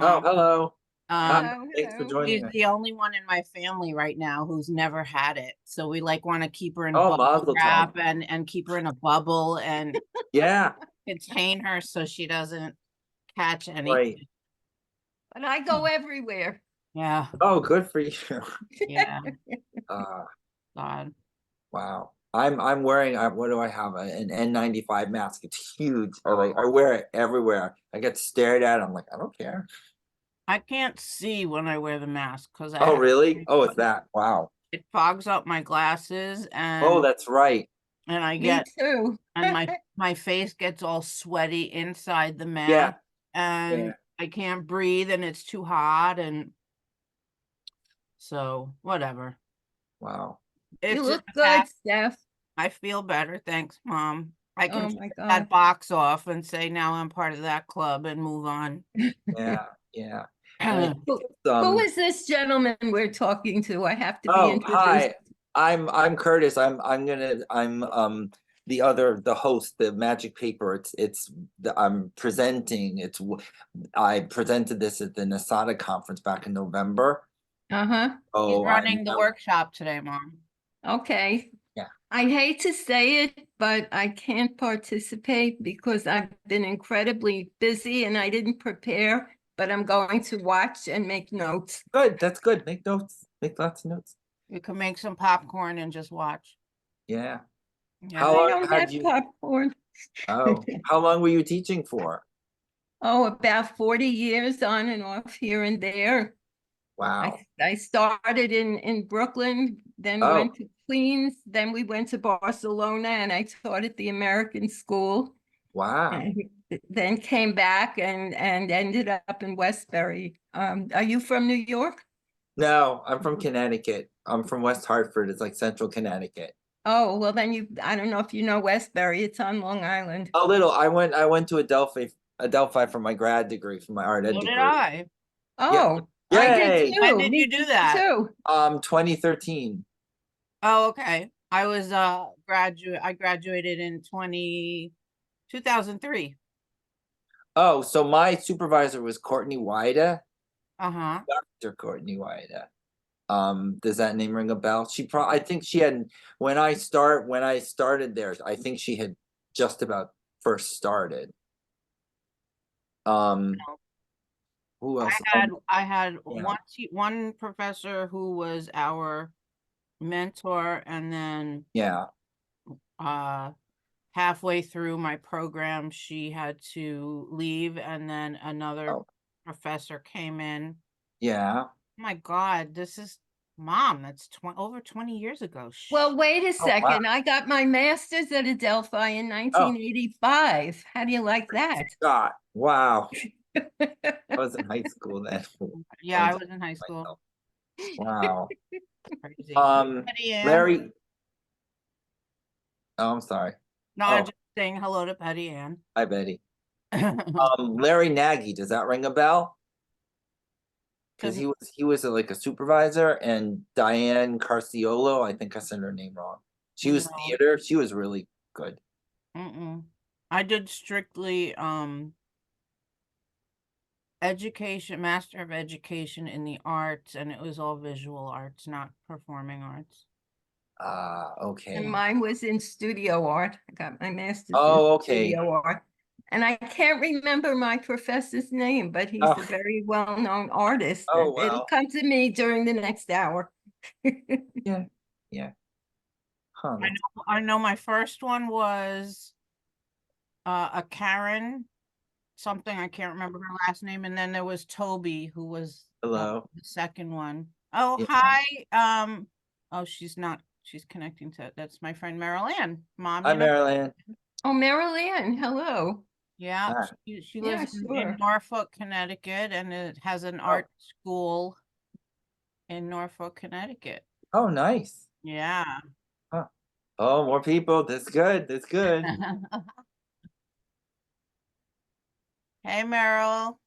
Oh, Mom. hello. Hi, Um, Hello, thanks for hello. she's joining us. the only one in my family right now who's never had it. So we like want to keep her in Oh, bubble mazel tov. wrap and keep her in a bubble and Yeah, contain her so she doesn't catch right. anything. But I go everywhere. Yeah, Oh, good for you. yeah, Uh, God. wow. I'm wearing, what do I have? An N95 mask. It's huge. I wear it everywhere. I get stared at. I'm like, I don't care. I can't see when I wear the mask because Oh, really? Oh, it's that. Wow. it fogs up my glasses Oh, and that's right. I Me get too. and my face gets all sweaty inside the Yeah, mask yeah. and I can't breathe and it's too hot and so whatever. Wow. You It's in look the good, past. Steph. I feel better. Thanks, Mom. I can Oh check my that God. box off and say now I'm part of that club and move on. Yeah, yeah. And I think Who, it's, who is this gentleman we're talking to? I have to be oh, introduced. hi. I'm Curtis. I'm the host, the Magic Paper. I'm presenting. I presented this at the NASADA conference back in November. Uh-huh. He's Oh, running the workshop today, Mom. Okay. yeah. I hate to say it, but I can't participate because I've been incredibly busy and I didn't prepare, but I'm going to watch and make notes. Good. That's good. Make notes. Make lots of notes. You can make some popcorn and just watch. Yeah. Yeah. How I long don't had have you? popcorn. Oh, how long were you teaching for? Oh, about 40 years on and off here and there. Wow. I started in Brooklyn, then Oh, went to Queens, then we went to Barcelona and I taught at the American School. wow. And then came back and ended up in Westbury. Are you from New York? No, I'm from Connecticut. I'm from West Hartford. It's like central Connecticut. Oh, well then I don't know if you know Westbury. It's on Long Island. A little. I went to Adelphi for my grad degree, for my art ed So did degree. I. Yeah. Oh, I did Yay. When too. did you Me do that? too. 2013. Oh, okay. I was I graduated in 2003. Oh, so my supervisor was Courtney Wida, Uh-huh. Dr. Courtney Wida. Does that name ring a bell? I think she had when I started there, I think she had just about first started. Um, who else? I had Yeah. one professor who was our mentor and then Yeah. uh halfway through my program she had to leave and then another Oh, professor came in. yeah. Oh my God, this is Mom, that's over 20 years ago. Well, wait a Oh, wow. second. I got my master's at Adelphi in Oh, 1985. How do you like that? Scott. Wow. I was in high school then. Yeah, I was in high school. Myself. Wow. Crazy. Um, Petty Ann. Larry. Oh, I'm sorry. No, I'm Oh, just saying hello to Petty Ann. hi, Betty. Larry Nagy. Does that ring a bell? Because he was like a supervisor, and Diane Carciolo. I think I said her name wrong. She was No. theater. She was really good. Mm-mm. I did strictly education, Master of Education in the arts, and it was all visual arts, not performing arts. And Okay. mine was in studio art. I got my master's in Oh, okay. studio art. And I can't remember my professor's name, but he's Oh, a very well-known artist. oh, And it'll wow. come to me during the next hour. Yeah, yeah. Huh. I know my first one was a Karen something, I can't remember her last name, and then there was Toby who was Hello. the second one. Oh, Yeah. hi. Oh, she's connecting to that's my friend Meryl Ann. Mom, Hi, you know. Marilyn. Oh, Marilyn, hello. Yeah, Ah, she Yeah, lives in sure. Norfolk, Connecticut, and it has an oh, art school in Norfolk, Connecticut. oh, nice. Yeah. Huh. Oh, more people. That's good. That's good. Hey, Meryl.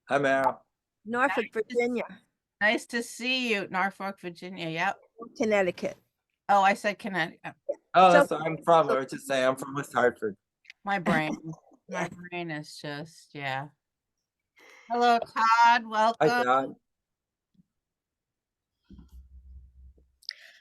Hi, Meryl. Norfolk, Virginia, Nice to see you, Norfolk, Virginia. Yep. Connecticut. Oh, I said Connecticut. Oh, So, that's where I'm from. I was just saying I'm from West Hartford. My brain. My brain is just, yeah. Hello, Todd, Hi, welcome. Todd.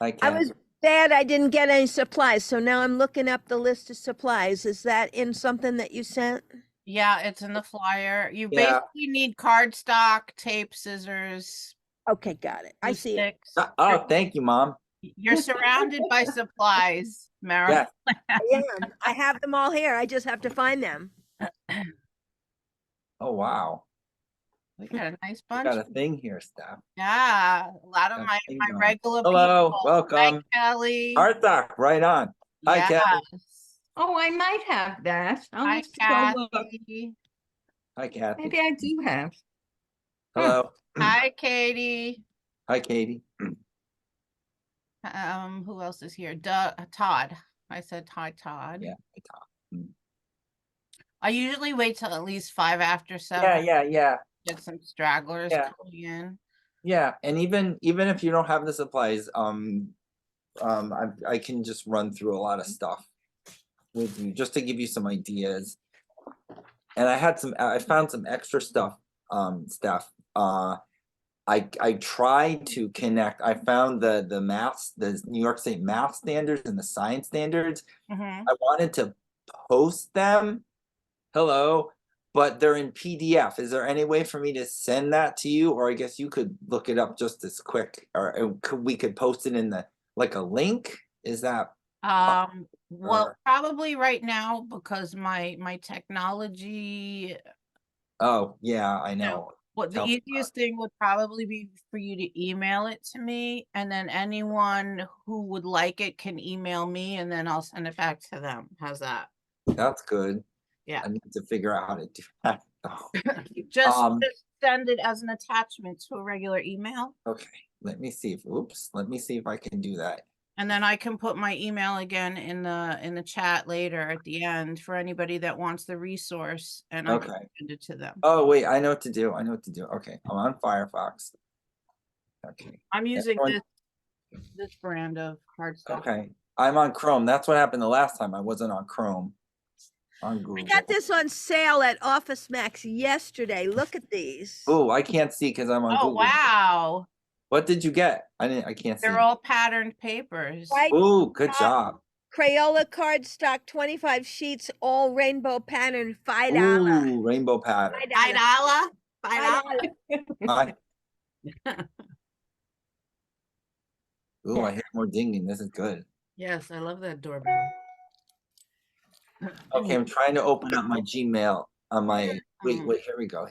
Hi, I Ken. was sad I didn't get any supplies, so now I'm looking up the list of supplies. Is that in something that you sent? Yeah, it's in the flyer. You Yeah. basically need cardstock, tape, scissors, Okay, got it. I glue see it. sticks. Oh, thank you, Mom. You're surrounded by supplies, Mara. Yeah. I am. I have them all here. I just have to find them. Oh, wow. We got a nice We bunch. got a thing here, Steph. Yeah, a lot of Got a my thing going. regular Hello, people. Hi, welcome. Kelly. Cardstock, right on. Hi, Kelly. Yes. Oh, I might have that. I'll Hi, have to go look. Kathy. Hi, Kathy. Maybe I do have. Hello. Hi, Katie. Hi, Katie. Who else is here? Todd. I said hi, Todd. Yeah. Hi, Tom. I usually wait till at least 5 after 7. Yeah. Get some stragglers Yeah. coming in. Yeah, and even if you don't have the supplies, I can just run through a lot of stuff with you just to give you some ideas. And I found some extra stuff, Steph. I tried to connect. I found the New York State math standards and the science standards. Mhm. I wanted to post them. Hello, but they're in PDF. Is there any way for me to send that to you? Or I guess you could look it up just as quick, or we could post it in the, like, a link? Is that, Well, or- probably right now because my technology, oh, yeah, I No. know. what the Tell me about easiest thing would probably be for you to email it to me, and then anyone who would like it can email me, and then I'll send it back to them. How's that? That's good. Yeah. I need to figure out how to do that. Oh, Just Um, send it as an attachment to a regular email, okay, let me see if I can do that. and then I can put my email again in the chat later at the end for anybody that wants the resource, and I can Okay. send it to them. Oh, wait, I know what to do. Okay, I'm on Firefox. Okay. I'm using Everyone- this brand of cardstock. Okay, I'm on Chrome. That's what happened the last time. I wasn't on Chrome. On I Google. got this on sale at Office Max yesterday. Look at these. Oh, I can't see because I'm on Oh, Google. wow. What did you get? I can't see. They're all patterned papers. Right? Oh, good job. Crayola cardstock, 25 sheets, all rainbow pattern, $5. Ooh, rainbow pattern. $5? $5? Hi. Ooh, I hear more dinging. This is good. Yes, I love that doorbell. Okay, I'm trying to open up my Gmail on my. Wait, Mm. here we go.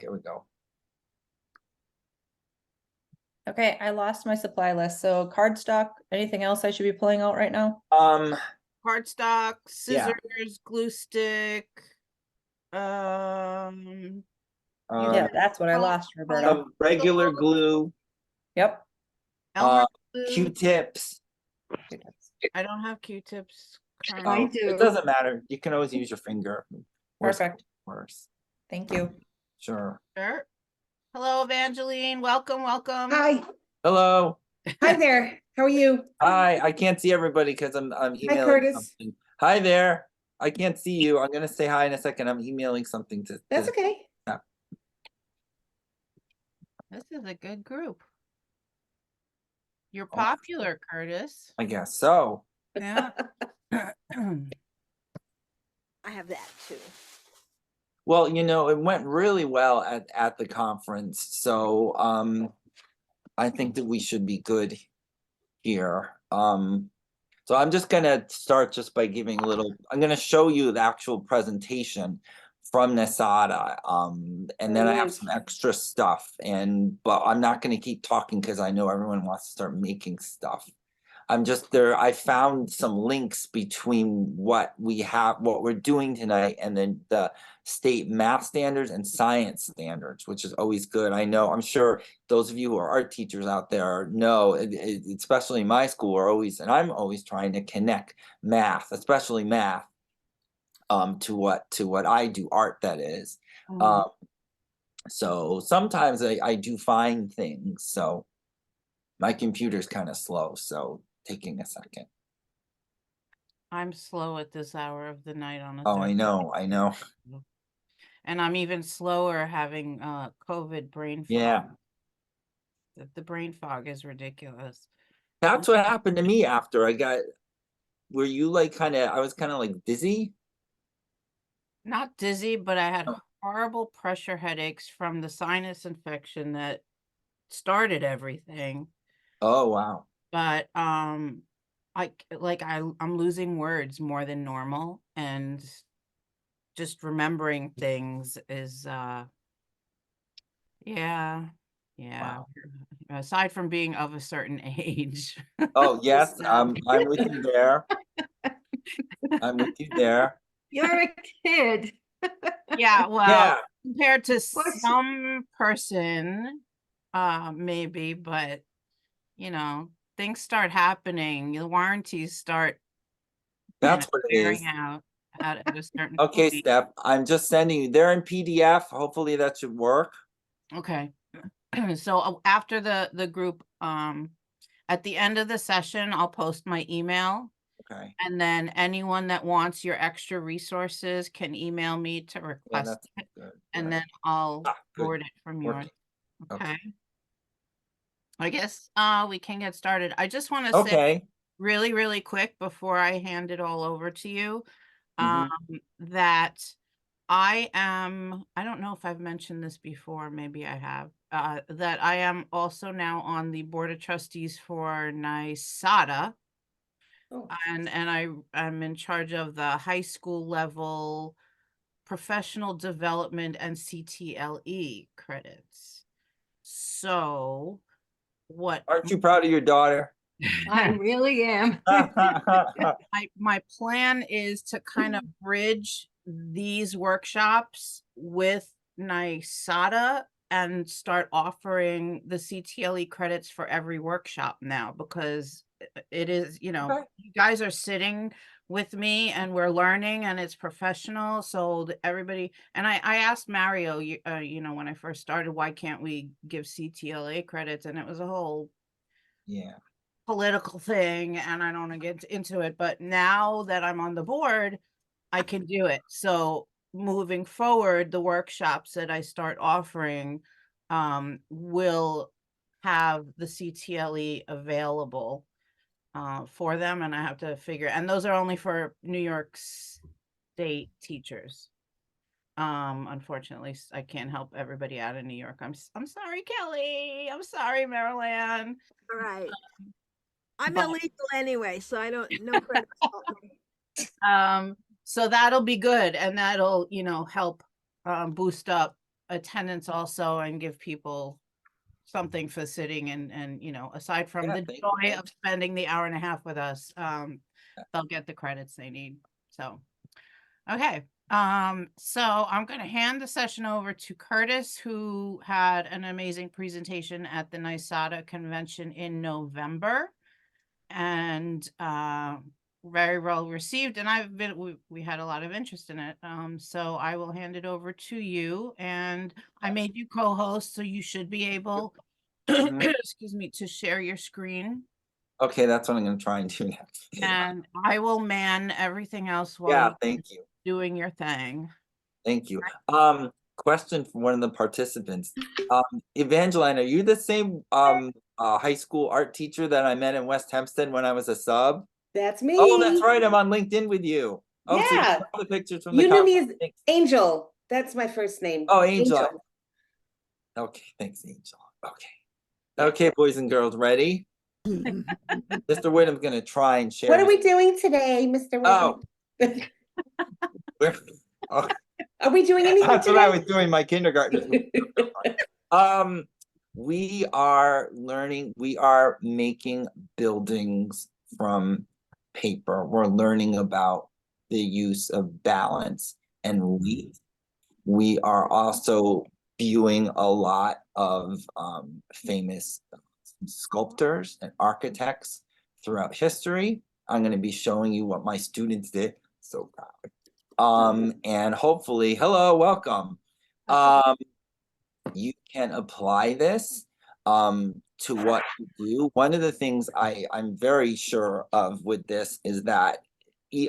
Okay, I lost my supply list. So cardstock, anything else I should be pulling out right now? Cardstock, Yeah. scissors, glue stick. Yeah, Uh, that's what I lost, Roberta. some regular glue, Yep. Elmer glue. Q-tips. I don't have Q-tips. I currently. do. It doesn't matter. You can always use your finger. Worst Perfect. Worse. Thank you. Sure. Sure. Hello, Evangeline. Welcome. Hi, Hello. hi there. How are you? Hi. I can't see everybody because I'm emailing Curtis. something. Hi there. I can't see you. I'm gonna say hi in a second. I'm emailing something to. That's okay. This is a good group. You're Oh. popular, Curtis. I guess so. Yeah. I have that too. Well, it went really well at the conference, so I think that we should be good here. So I'm just gonna start just by giving a little. I'm gonna show you the actual presentation from Nasada, and then I have some extra stuff, but I'm not gonna keep talking because I know everyone wants to start making stuff. I'm just there. I found some links between what we're doing tonight, and then the state math standards and science standards, which is always good. I'm sure those of you who are art teachers out there know, especially my school, and I'm always trying to connect math, especially math, to what I do, art, that is. So sometimes I do find things. So my computer's kind of slow, so taking a second. I'm slow at this hour of the night on a Oh, I Thursday. know. And I'm even slower having COVID brain fog. Yeah. The brain fog is ridiculous. That's what happened to me after I got, were you like I was kind of like dizzy? Not dizzy, but I had Oh. horrible pressure headaches from the sinus infection that started everything. Oh, wow. But I'm losing words more than normal, and just remembering things is yeah. Wow. Aside from being of a certain age. Oh, yes, So- I'm with you there. I'm with you there. You're a kid. Yeah, well, Yeah, compared to What's- some person, maybe, but things start happening, the warranties start that's what it is. wearing out at a certain Okay, point. Steph, I'm just sending you, they're in PDF. Hopefully that should work. Okay. So after the group, at the end of the session, I'll post my email, Okay, and then anyone that wants your extra resources can email me to yeah, request that's it, good. and Right. then I'll Ah, good. forward it from yours. Working. Okay. Okay. I guess we can get started. I just want to say Okay. really, really quick before I hand it all over to you, Mhm. that I don't know if I've mentioned this before, maybe I have, that I am also now on the Board of Trustees for NYSADA, Oh, and I'm in charge of the high school level professional development and CTLE credits. So what Aren't you proud of your daughter? I really am. my plan is to kind of bridge these workshops with NYSADA and start offering the CTLE credits for every workshop now, because it is, Okay. you guys are sitting with me and we're learning and it's professional. So everybody, and I asked Mario, when I first started, why can't we give CTLA credits? And it was a whole Yeah. political thing, and I don't want to get into it, but now that I'm on the board, I can do it. So moving forward, the workshops that I start offering will have the CTLE available for them, and I have to figure, and those are only for New York State teachers. Unfortunately, I can't help everybody out of New York. I'm sorry, Kelly. I'm sorry, Maryland. All right. I'm But- illegal anyway, so I don't, no credits. So that'll be good, and that'll, help boost up attendance also, and give people something for sitting, and aside from Yeah, the thank joy you. of spending the hour and a half with us, they'll get the credits they need. So okay. So I'm going to hand the session over to Curtis, who had an amazing presentation at the NYSADA convention in November, and very well received. And we had a lot of interest in it. So I will hand it over to you, and I made you co-host, so you should be able, Mhm. excuse me, to share your screen, Okay, that's what I'm gonna try and do next. and I will man everything else while Yeah, you're thank you. doing your thing. Thank you. Question from one of the participants. Evangeline, are you the same high school art teacher that I met in West Hempstead when I was a sub? that's me. Oh, that's right. I'm on LinkedIn with you. Oh, so you Yeah. saw the pictures from the You knew me as conference. Angel. That's my first name. Oh, Angel. Okay, thanks, Angel. Okay. Okay, boys and girls, ready? Mr. Widem's gonna try and share. What are his- we doing today, Mr. Oh. Whitman? We're- oh, Are we doing anything that's what I today? was doing my kindergarten. We are learning, we are making buildings from paper. We're learning about the use of balance and weight. We are also viewing a lot of famous sculptors and architects throughout history. I'm going to be showing you what my students did. So proud. And hopefully, hello, welcome. You can apply this to what you do. One of the things I'm very sure of with this is that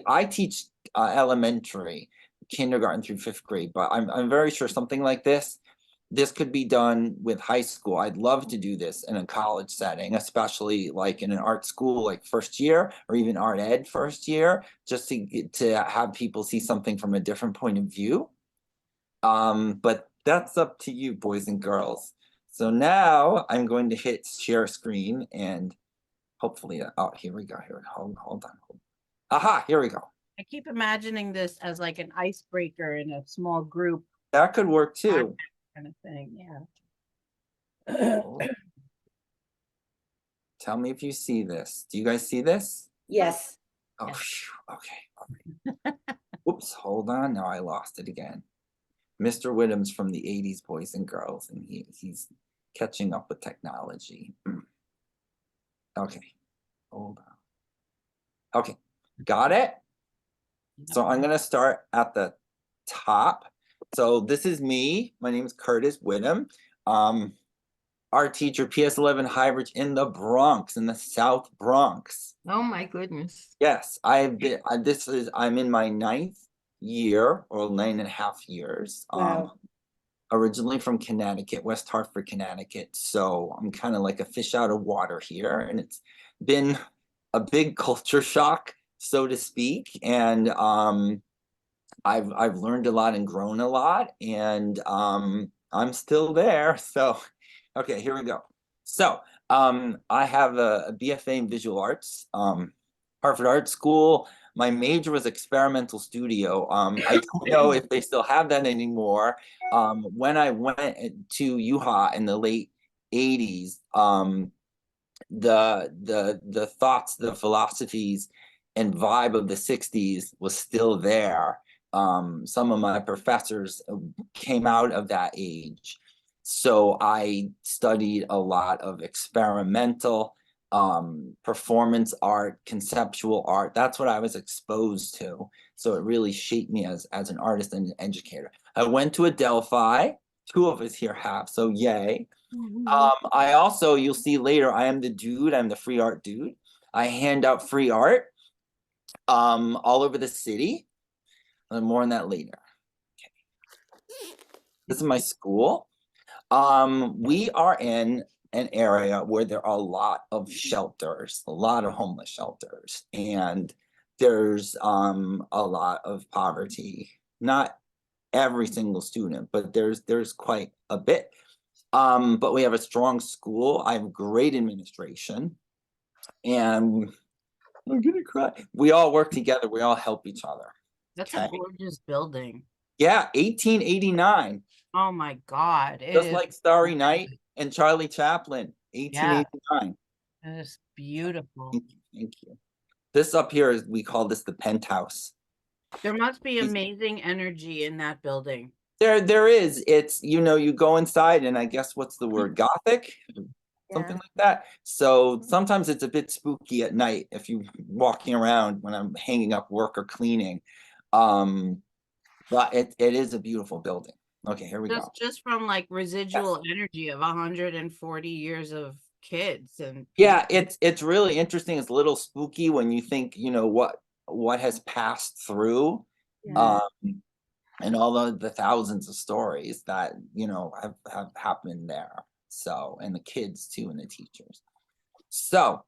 I teach elementary kindergarten through 5th grade, but I'm very sure something like this could be done with high school. I'd love to do this in a college setting, especially like in an art school, like 1st year, or even art ed 1st year, just to have people see something from a different point of view. But that's up to you, boys and girls. So now I'm going to hit share screen, and hopefully, oh, here we go. Hold on. Aha, here we go. I keep imagining this as like an icebreaker in a small group That could work too. kind of thing. Yeah. Tell me if you see this. Do you guys see this? Yes. Oh, Yes. phew, okay. Whoops, hold on. Now I lost it again. Mr. Widem's from the 80s, boys and girls, and he's catching up with technology. Okay, hold on. Okay, got it? So I'm gonna start at the top. So this is me. My name is Curtis Widem. Art teacher, PS11 Highbridge in the Bronx, in the South Bronx. Oh, my goodness. Yes, I've been. I'm in my 9th year, or 9.5 years. Wow. Originally from Connecticut, West Hartford, Connecticut. So I'm kind of like a fish out of water here, and it's been a big culture shock, so to speak. And I've learned a lot and grown a lot, and I'm still there. So, okay, here we go. So I have a BFA in visual arts, Harvard Art School. My major was experimental studio. I don't know if they still have that anymore. When I went to UHA in the late 80s, the thoughts, the philosophies, and vibe of the 60s was still there. Some of my professors came out of that age. So I studied a lot of experimental performance art, conceptual art. That's what I was exposed to. So it really shaped me as an artist and an educator. I went to Adelphi. 2 of us here have, so yay. I also, you'll see later, I am the dude. I'm the free art dude. I hand out free art all over the city. More on that later. Okay. This is my school. We are in an area where there are a lot of shelters, a lot of homeless shelters, and there's a lot of poverty. Not every single student, but there's quite a bit. But we have a strong school. I have great administration, and I'm gonna cry. We all work together. We all help each other. That's Okay. a gorgeous building. Yeah, 1889. Oh my God. It Just is like Starry Night and Charlie Chaplin, 1889. It is beautiful. Thank you. This up here is, we call this the penthouse. There must be amazing energy in that building. There is. It's, you go inside, and I guess what's the word? Gothic? Something like that. So sometimes it's a bit spooky at night if you're walking around when I'm hanging up work or cleaning. But it is a beautiful building. Okay, here we go. Just from like residual energy of 140 years of kids and Yeah, it's really interesting. It's a little spooky when you think, what has passed through. And all of the thousands of stories that, have happened there. So, and the kids too, and the teachers. So,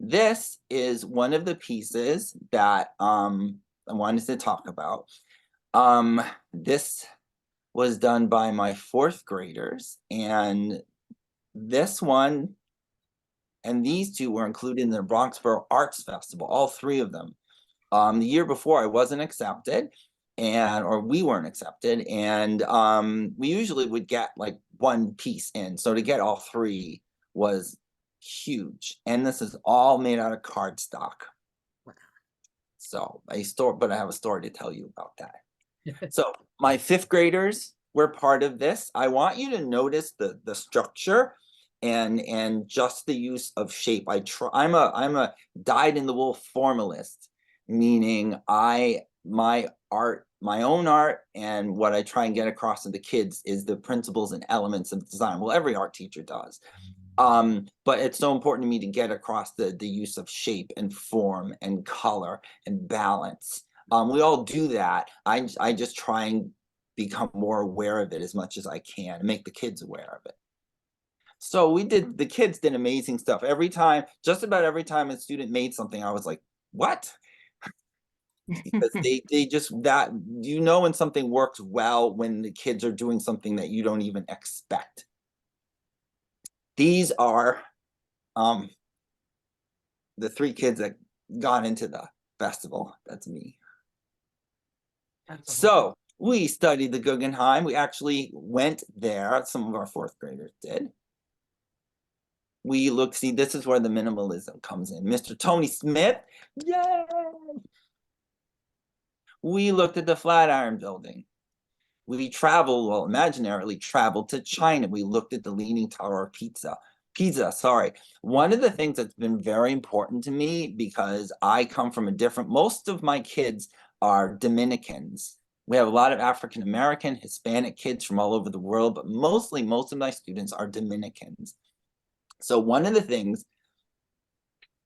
this is one of the pieces that I wanted to talk about. This was done by my 4th graders, and this one and these 2 were included in the Bronxboro Arts Festival, all 3 of them. The year before I wasn't accepted, or we weren't accepted, and we usually would get like 1 piece in. So to get all 3 was huge. And this is all made out of cardstock. So but I have a story to tell you about that. So my 5th graders were part of this. I want you to notice the structure and just the use of shape. I'm a dyed-in-the-wool formalist, meaning my own art, and what I try and get across to the kids is the principles and elements of design. Well, every art teacher does. But it's so important to me to get across the use of shape and form and color and balance. We all do that. I just try and become more aware of it as much as I can and make the kids aware of it. So the kids did amazing stuff. Just about every time a student made something, I was like, what? Because they just when something works well when the kids are doing something that you don't even expect. These are the 3 kids that got into the festival. That's me. That's awesome. So we studied the Guggenheim. We actually went there. Some of our 4th graders did. We see, this is where the minimalism comes in. Mr. Tony Smith, yay! We looked at the Flatiron Building. We imaginarily traveled to China. We looked at the Leaning Tower of Pisa, sorry. One of the things that's been very important to me, because I come from most of my kids are Dominicans. We have a lot of African American, Hispanic kids from all over the world, but most of my students are Dominicans. So one of the things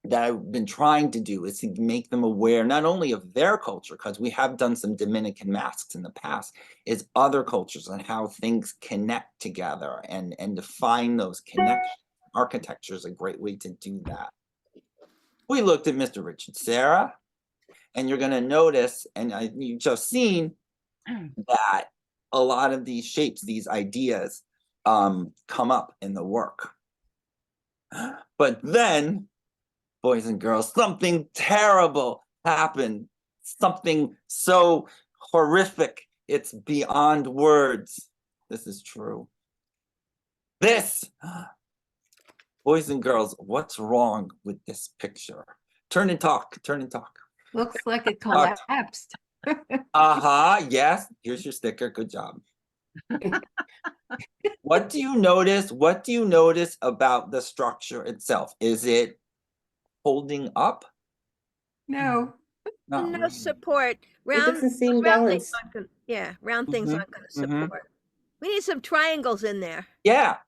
that I've been trying to do is to make them aware not only of their culture, because we have done some Dominican masks in the past, is other cultures and how things connect together and define those connections. Architecture is a great way to do that. We looked at Mr. Richard Serra, and you're going to notice, and you've just seen that a lot of these shapes, these ideas come up in the work. But then, boys and girls, something terrible happened. Something so horrific, it's beyond words. This is true. Boys and girls, what's wrong with this picture? Turn and talk. Looks like it collapsed. Yes, here's your sticker. Good job. What do you notice? What do you notice about the structure itself? Is it holding up? No. Not No really. support. It doesn't seem round things balanced. aren't gonna- Yeah, round things Mhm, aren't gonna support. We need some triangles in there. Yeah.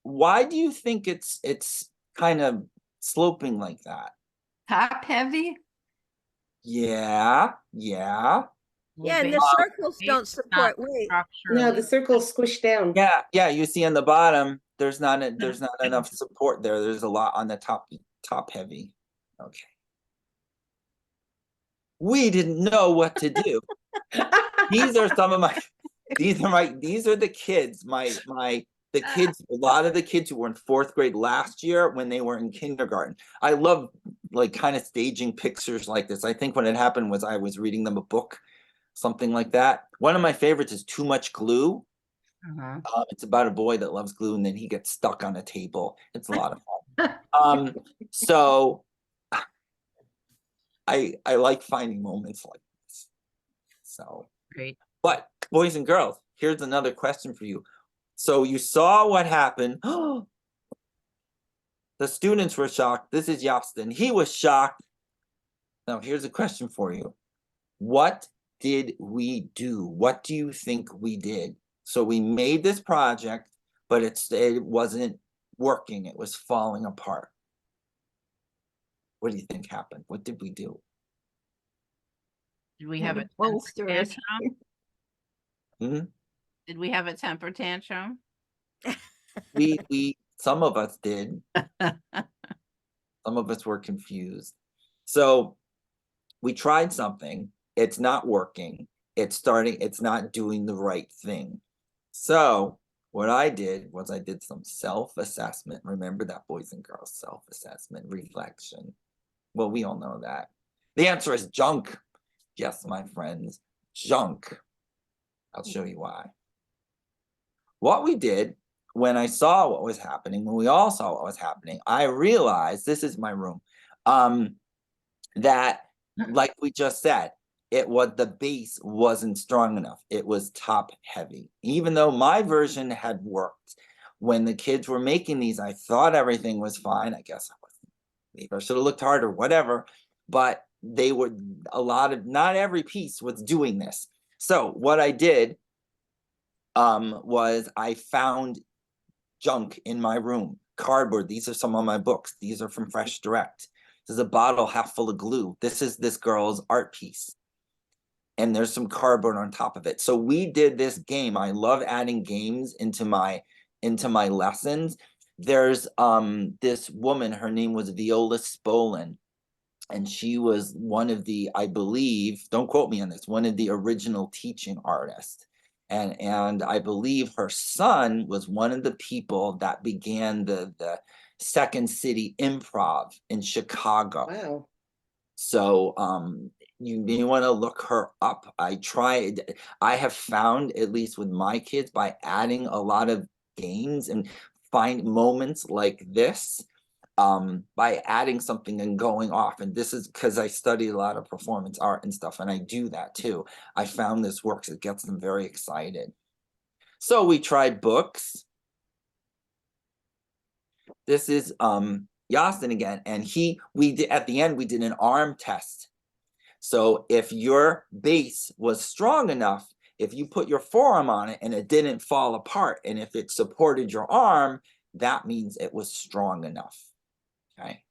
Why do you think it's kind of sloping like that? Top heavy? Yeah. Yeah, and the circles don't support weight. No, the circle's squished down. Yeah. You see on the bottom, there's not enough support there. There's a lot on the top heavy. Okay. We didn't know what to do. These are the kids, a lot of the kids who were in 4th grade last year when they were in kindergarten. I love kind of staging pictures like this. I think when it happened was I was reading them a book, something like that. One of my favorites is Too Much Glue. It's about a boy that loves glue and then he gets stuck on a table. It's a lot of fun. So I like finding moments like this. So Great. but boys and girls, here's another question for you. So you saw what happened. The students were shocked. This is Yastin. He was shocked. Now here's a question for you. What did we do? What do you think we did? So we made this project, but it wasn't working. It was falling apart. What do you think happened? What did we do? Did we have a Had to temper bolster it. tantrum? Mhm. Did we have a temper tantrum? Some of us did. Some of us were confused. So we tried something. It's not working. It's not doing the right thing. So what I did was I did some self-assessment. Remember that, boys and girls, self-assessment, reflection. Well, we all know that. The answer is junk. Yes, my friends, junk. I'll show you why. What we did when I saw what was happening, when we all saw what was happening, I realized, this is my room, that like we just said, the base wasn't strong enough. It was top heavy. Even though my version had worked, when the kids were making these, I thought everything was fine. I guess maybe I should have looked harder, whatever. But not every piece was doing this. So what I did was I found junk in my room. Cardboard. These are some of my books. These are from Fresh Direct. There's a bottle half full of glue. This is this girl's art piece. And there's some cardboard on top of it. So we did this game. I love adding games into my lessons. There's this woman, her name was Viola Spolin, and she was one of the, I believe, don't quote me on this, one of the original teaching artists. And I believe her son was one of the people that began the Second City Improv in Chicago. Wow. So you may want to look her up. I have found, at least with my kids, by adding a lot of games and find moments like this, by adding something and going off. And this is because I study a lot of performance art and stuff, and I do that too. I found this works. It gets them very excited. So we tried books. This is Yasin again, and we did at the end, we did an arm test. So if your base was strong enough, if you put your forearm on it and it didn't fall apart, and if it supported your arm, that means it was strong enough. Okay.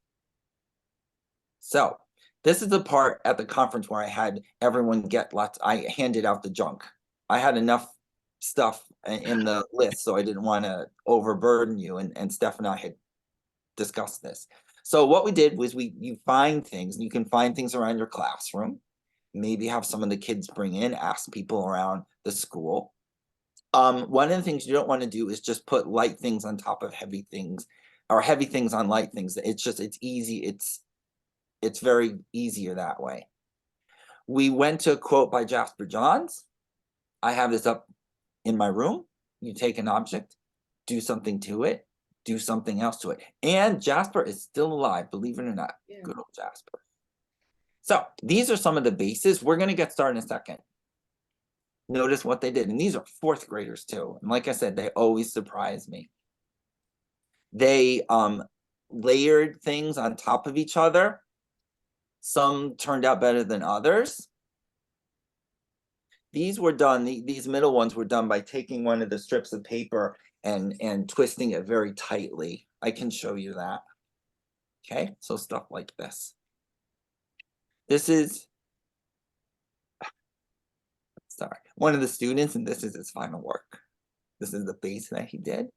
So this is the part at the conference where I had everyone get lots. I handed out the junk. I had enough stuff in the list, so I didn't want to overburden you. And Steph and I had discussed this. So what we did was you find things, and you can find things around your classroom. Maybe have some of the kids bring in, ask people around the school. One of the things you don't want to do is just put light things on top of heavy things, or heavy things on light things. It's easy. It's very easier that way. We went to a quote by Jasper Johns. I have this up in my room. You take an object, do something to it, do something else to it. And Jasper is still alive, believe it or not. Yeah. Good old Jasper. So these are some of the bases. We're going to get started in a second. Notice what they did. And these are fourth graders too. And like I said, they always surprise me. They layered things on top of each other. Some turned out better than others. These were done, these middle ones were done by taking one of the strips of paper and twisting it very tightly. I can show you that. Okay, so stuff like this. This is, sorry, one of the students, and this is his final work. This is the base that he did.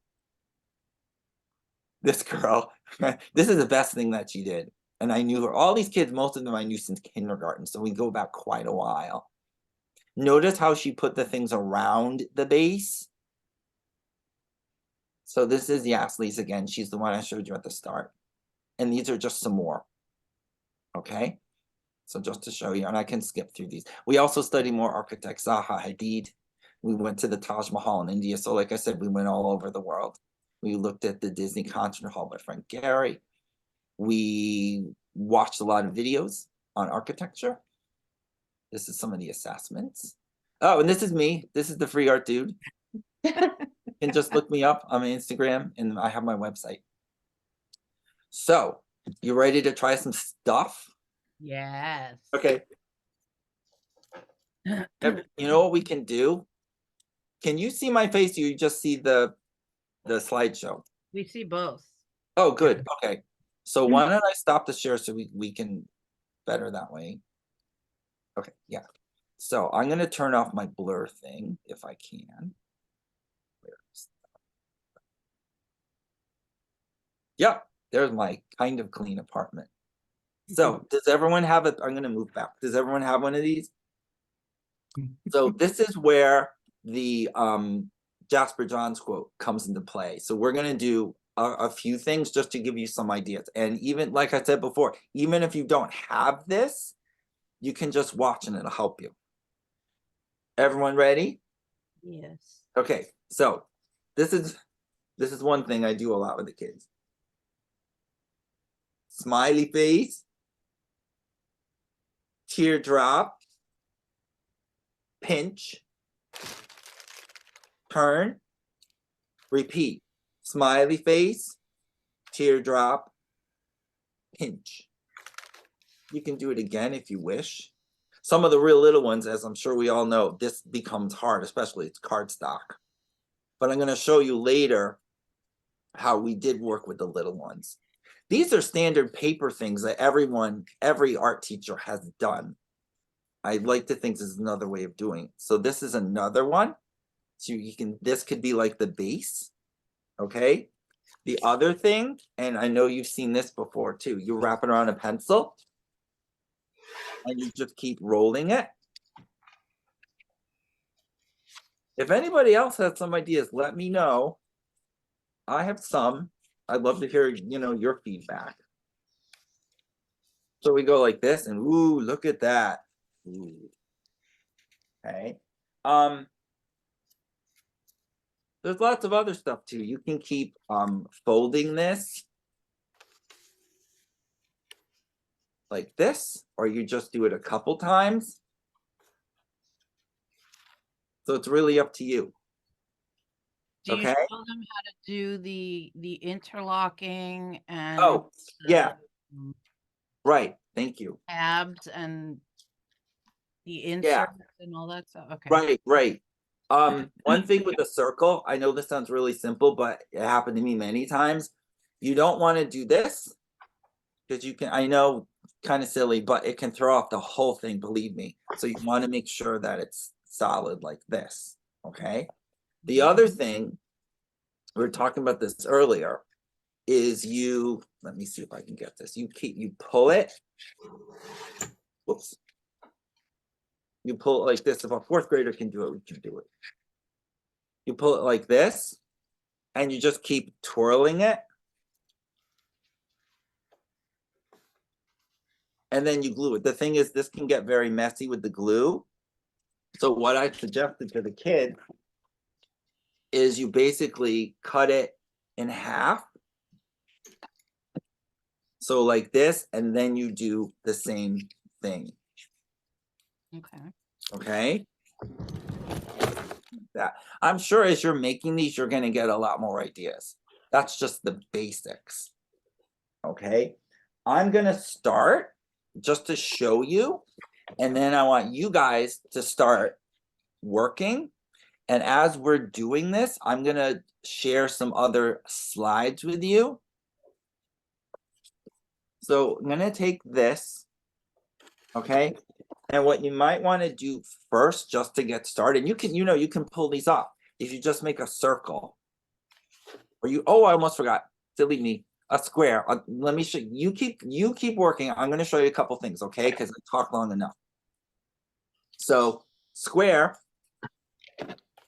This girl, this is the best thing that she did. And I knew her, all these kids, most of them I knew since kindergarten, so we go back quite a while. Notice how she put the things around the base. So this is Yasli's again. She's the one I showed you at the start. And these are just some more. Okay. So just to show you, and I can skip through these. We also study more architects, Zaha Hadid. We went to the Taj Mahal in India. So like I said, we went all over the world. We looked at the Disney Concert Hall by Frank Gehry. We watched a lot of videos on architecture. This is some of the assessments. Oh, and this is me. This is the free art dude. You can just look me up on my Instagram, and I have my website. So, you ready to try some stuff? Yes. Okay. You know what we can do? Can you see my face, or you just see the slideshow? We see both. Oh, good. Okay. So why don't I stop the share so we can better that way? Okay, yeah. So I'm going to turn off my blur thing if I can. Yep, there's my kind of clean apartment. So does everyone have it? I'm going to move back. Does everyone have one of these? So this is where the Jasper Johns quote comes into play. So we're going to do a few things just to give you some ideas. And even like I said before, even if you don't have this, you can just watch and it'll help you. Everyone ready? Yes. Okay, so this is one thing I do a lot with the kids. Smiley face, teardrop, pinch, turn, repeat. Smiley face, teardrop, pinch. You can do it again if you wish. Some of the real little ones, as I'm sure we all know, this becomes hard, especially it's cardstock. But I'm going to show you later how we did work with the little ones. These are standard paper things that every art teacher has done. I like to think this is another way of doing it. So this is another one. So you can, this could be like the base, okay? The other thing, and I know you've seen this before too, you wrap it around a pencil and you just keep rolling it. If anybody else has some ideas, let me know. I have some. I'd love to hear, your feedback. So we go like this and ooh, look at that. Ooh. Okay. There's lots of other stuff too. You can keep folding this like this, or you just do it a couple times. So it's really up to you. Do you Okay. show them how to do the interlocking and Oh, yeah. the Right. Thank you. tabs and the inserts and all that stuff? Okay. Right, right. One thing with the circle, I know this sounds really simple, but it happened to me many times. You don't want to do this because you can, I know, kind of silly, but it can throw off the whole thing, believe me. So you want to make sure that it's solid like this, okay? The other thing, we were talking about this earlier, is let me see if I can get this. You pull it. Whoops. You pull it like this. If a fourth grader can do it, we can do it. You pull it like this, and you just keep twirling it. And then you glue it. The thing is, this can get very messy with the glue. So what I suggested to the kid is you basically cut it in half. So like this, and then you do the same thing. Okay. Okay. That I'm sure as you're making these, you're going to get a lot more ideas. That's just the basics. Okay. I'm going to start just to show you, and then I want you guys to start working. And as we're doing this, I'm going to share some other slides with you. So I'm going to take this. Okay. And what you might want to do first, just to get started, you can pull these off. If you just make a circle, or I almost forgot. Silly me. A square. Let me show you. You keep working. I'm going to show you a couple things, okay? Because I talked long enough. So square.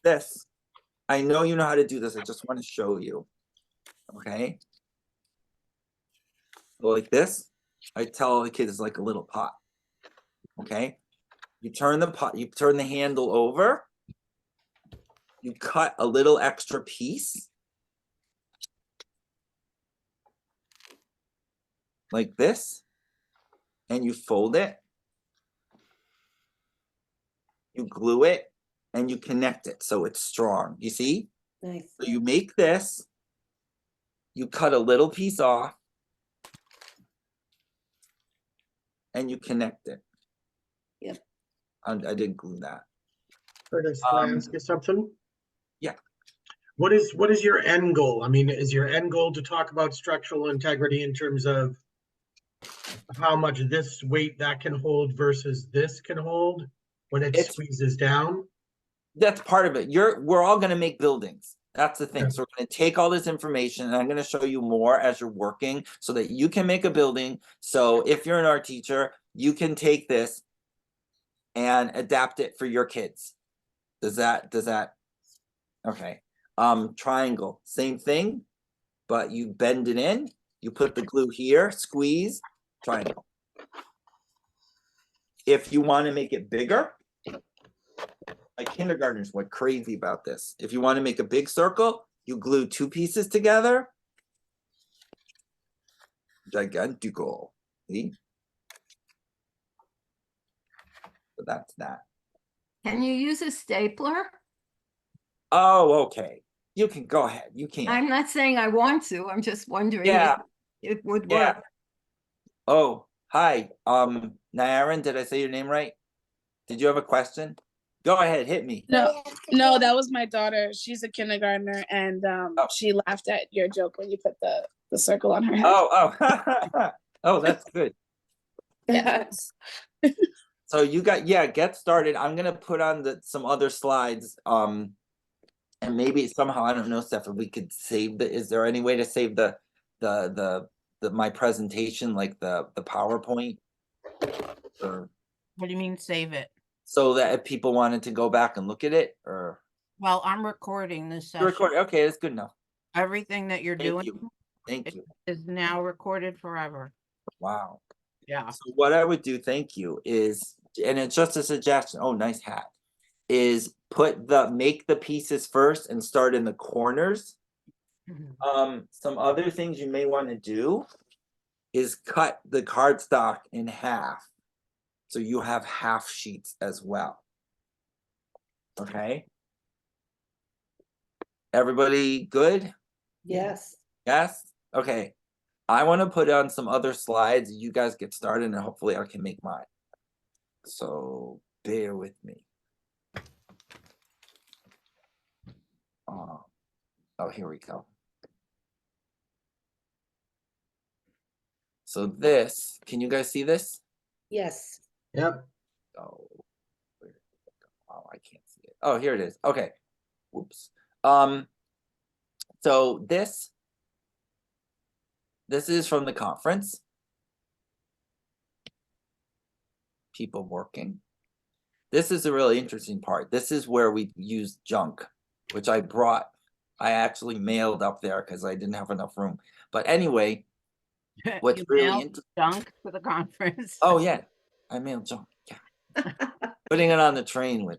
This. I know you know how to do this. I just want to show you. Okay. So like this. I tell the kids it's like a little pot. Okay. You turn the pot, you turn the handle over, you cut a little extra piece like this, and you fold it, you glue it, and you connect it so it's strong. You see? Nice. So you make this, you cut a little piece off, and you connect it. Yep. I didn't glue that. Curtis, can I ask you something? Yeah. What is your end goal? I mean, is your end goal to talk about structural integrity in terms of how much this weight that can hold versus this can hold when it squeezes down? That's part of it. We're all going to make buildings. That's the thing. Yeah. So we're going to take all this information, and I'm going to show you more as you're working so that you can make a building. So if you're an art teacher, you can take this and adapt it for your kids. Does that okay. Triangle, same thing, but you bend it in, you put the glue here, squeeze, triangle. If you want to make it bigger, like kindergartners went crazy about this. If you want to make a big circle, you glue two pieces together. Gigantico. See? So that's that. Can you use a stapler? Oh, okay. You can go ahead. You can. I'm not saying I want to, I'm just wondering Yeah. if it would Yeah. work. Oh, hi. Nyaran, did I say your name right? Did you have a question? Go ahead, hit me. No, that was my daughter. She's a kindergartner, and Oh. she laughed at your joke when you put the the circle on her head. Oh, oh, that's good. Yes. So you got, yeah, get started. I'm gonna put on some other slides. And maybe somehow, I don't know, Steph, if we could save is there any way to save my presentation, like the PowerPoint? Or What do you mean save it? so that if people wanted to go back and look at it, or Well, I'm recording this session. record, okay, that's good enough. Everything that you're Thank doing you. Thank you. is now recorded forever. Wow. Yeah. So what I would do, thank you, is, and it's just a suggestion, oh, nice hat, is make the pieces first and start in the corners. Some other things you may want to do is cut the cardstock in half. So you have half sheets as well. Okay. Everybody good? Yes. Yes? Okay. I want to put on some other slides. You guys get started and hopefully I can make mine. So bear with me. Oh, here we go. So this, can you guys see this? Yes. Yep. Oh, oh, I can't see it. Oh, here it is. Okay. Whoops. So this is from the conference. People working. This is a really interesting part. This is where we use junk, which I actually mailed up there because I didn't have enough room. But anyway, what's You really mailed interesting. junk for the conference. Oh yeah, I mailed junk. Yeah. Putting it on the train with.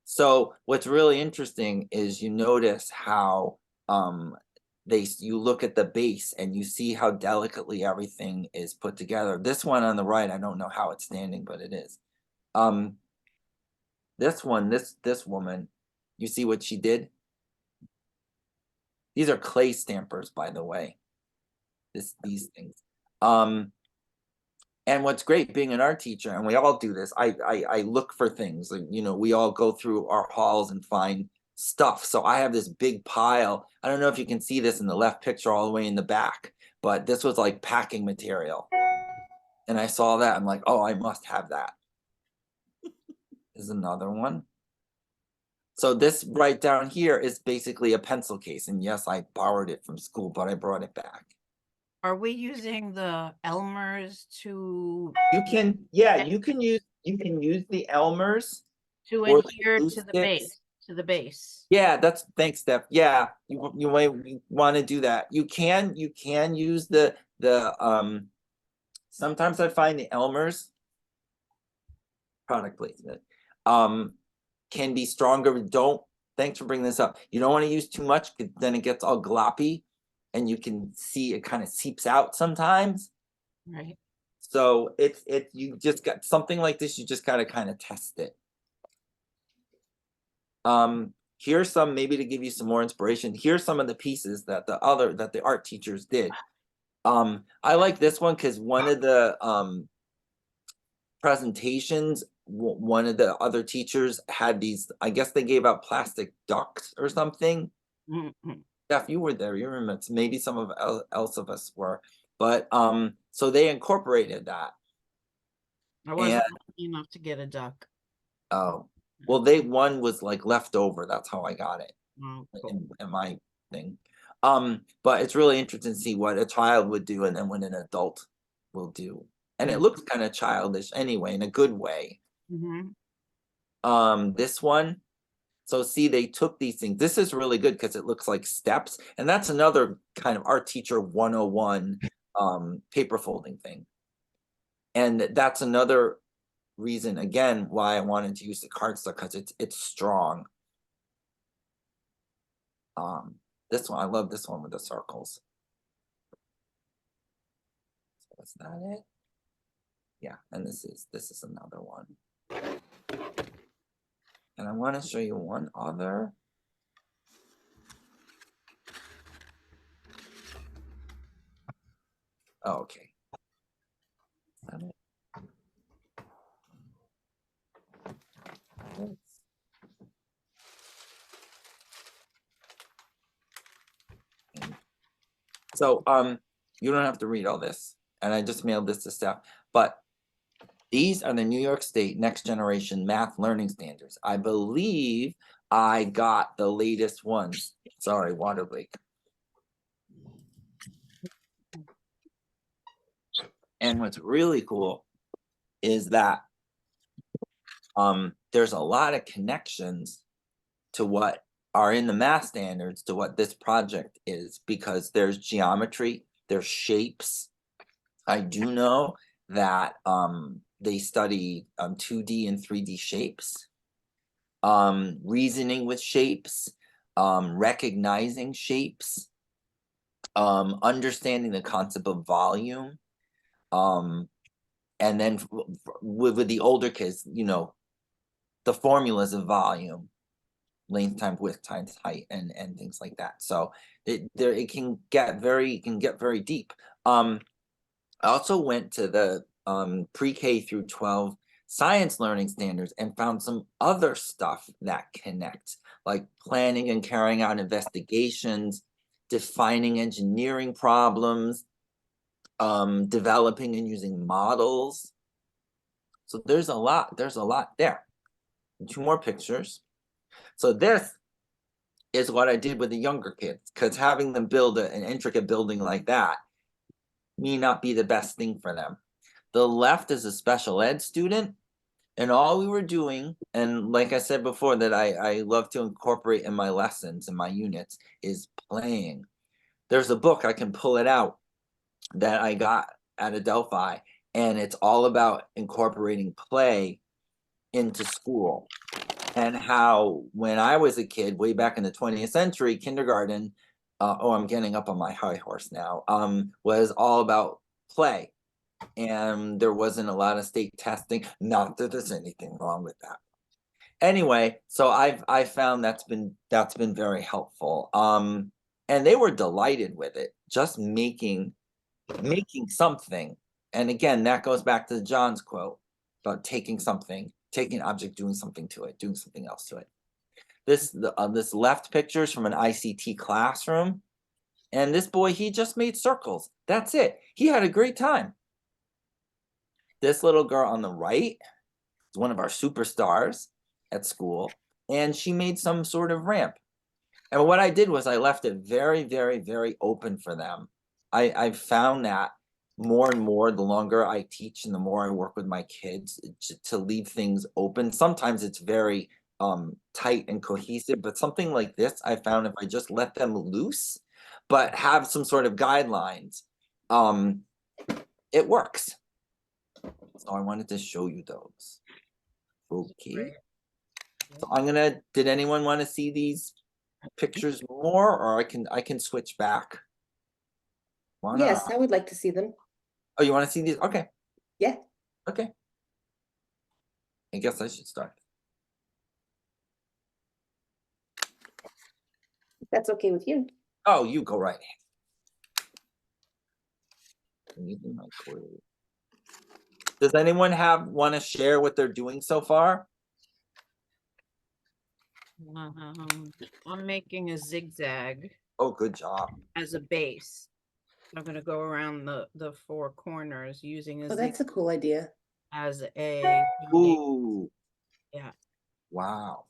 So what's really interesting is you notice how you look at the base and you see how delicately everything is put together. This one on the right, I don't know how it's standing, but it is. This one, this woman, you see what she did? These are clay stampers, by the way. These things. And what's great being an art teacher, and we all do this, I look for things, like, you know, we all go through our halls and find stuff. So I have this big pile. I don't know if you can see this in the left picture all the way in the back, but this was like packing material. And I saw that, I'm like, oh, I must have that. There's another one. So this right down here is basically a pencil case. And yes, I borrowed it from school, but I brought it back. Are we using the Elmers to You can, yeah, you can use the Elmers. Or the adhere glue to the sticks. base? To the base. Yeah, thanks, Steph. Yeah, you might want to do that. You can use the sometimes I find the Elmer's product placement can be stronger. Thanks for bringing this up. You don't want to use too much because then it gets all gloppy and you can see it kind of seeps out sometimes. Right. So you just got something like this, you just gotta kind of test it. Here's some, maybe to give you some more inspiration. Here's some of the pieces that the art teachers did. I like this one because one of the presentations, one of the other teachers had these, I guess they gave out plastic ducks or something. Steph, you were there, you remember, maybe some of else of us were, but so they incorporated that. I wasn't lucky enough to get a duck. Oh, well, one was like left over. That's how I got it. Oh, cool. in my thing. But it's really interesting to see what a child would do and then what an adult will do. And it looks kind of childish anyway, in a good way. This one. So see, they took these things. This is really good because it looks like steps. And that's another kind of art teacher 101 paper folding thing. And that's another reason, again, why I wanted to use the cardstock, because it's strong. This one, I love this one with the circles. So is that it? Yeah, and this is another one. And I want to show you one other. Oh, okay. Is that it? So, you don't have to read all this, and I just mailed this to staff, but these are the New York State Next Generation Math Learning Standards. I believe I got the latest ones. Sorry, water leak. And what's really cool is that there's a lot of connections to what are in the math standards to what this project is, because there's geometry, there's shapes. I do know that they study 2D and 3D shapes, reasoning with shapes, recognizing shapes, understanding the concept of volume, and then with the older kids, you know, the formulas of volume, length times width times height, and things like that. So it can get very deep. I also went to the pre-K through 12 science learning standards and found some other stuff that connects, like planning and carrying out investigations, defining engineering problems, developing and using models. So there's a lot there. 2 more pictures. So this is what I did with the younger kids, because having them build an intricate building like that may not be the best thing for them. The left is a special ed student, and all we were doing, and like I said before, that I love to incorporate in my lessons and my units, is playing. There's a book, I can pull it out, that I got at Adelphi, and it's all about incorporating play into school. And how, when I was a kid, way back in the 20th century, kindergarten, oh, I'm getting up on my high horse now, was all about play. And there wasn't a lot of state testing. Not that there's anything wrong with that. Anyway, so I found that's been very helpful. And they were delighted with it, just making something. And again, that goes back to John's quote about taking an object, doing something to it, doing something else to it. This left picture is from an ICT classroom, and this boy, he just made circles. That's it. He had a great time. This little girl on the right is one of our superstars at school, and she made some sort of ramp. And what I did was I left it very, very, very open for them. I found that more and more, the longer I teach and the more I work with my kids, to leave things open. Sometimes it's very tight and cohesive, but something like this, I found if I just let them loose, but have some sort of guidelines, it works. So I wanted to show you those. Okay. So did anyone want to see these pictures more, or I can switch back? Why not? Yes, I would like to see them. Oh, you want to see these? Okay. Yeah. Okay. I guess I should start. If that's okay with you. Oh, you go right ahead. Does anyone want to share what they're doing so far? I'm making a zigzag Oh, good job. as a base. I'm gonna go around the 4 corners using a Oh, that's zig a cool idea. as a Ooh. Yeah. Wow.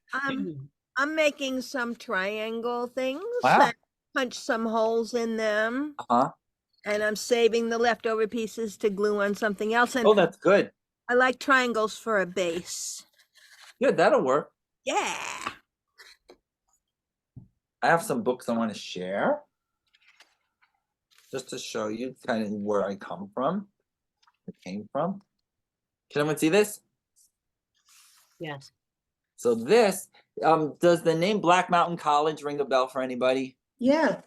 I'm making some triangle things. Wow. And punch some holes in them. Uh-huh. And I'm saving the leftover pieces to glue on something else. And Oh, that's good. I like triangles for a base. Good, that'll work. Yeah. I have some books I want to share, just to show you kind of where I came from. Can anyone see this? Yes. So this, does the name Black Mountain College ring a bell for anybody? Yeah.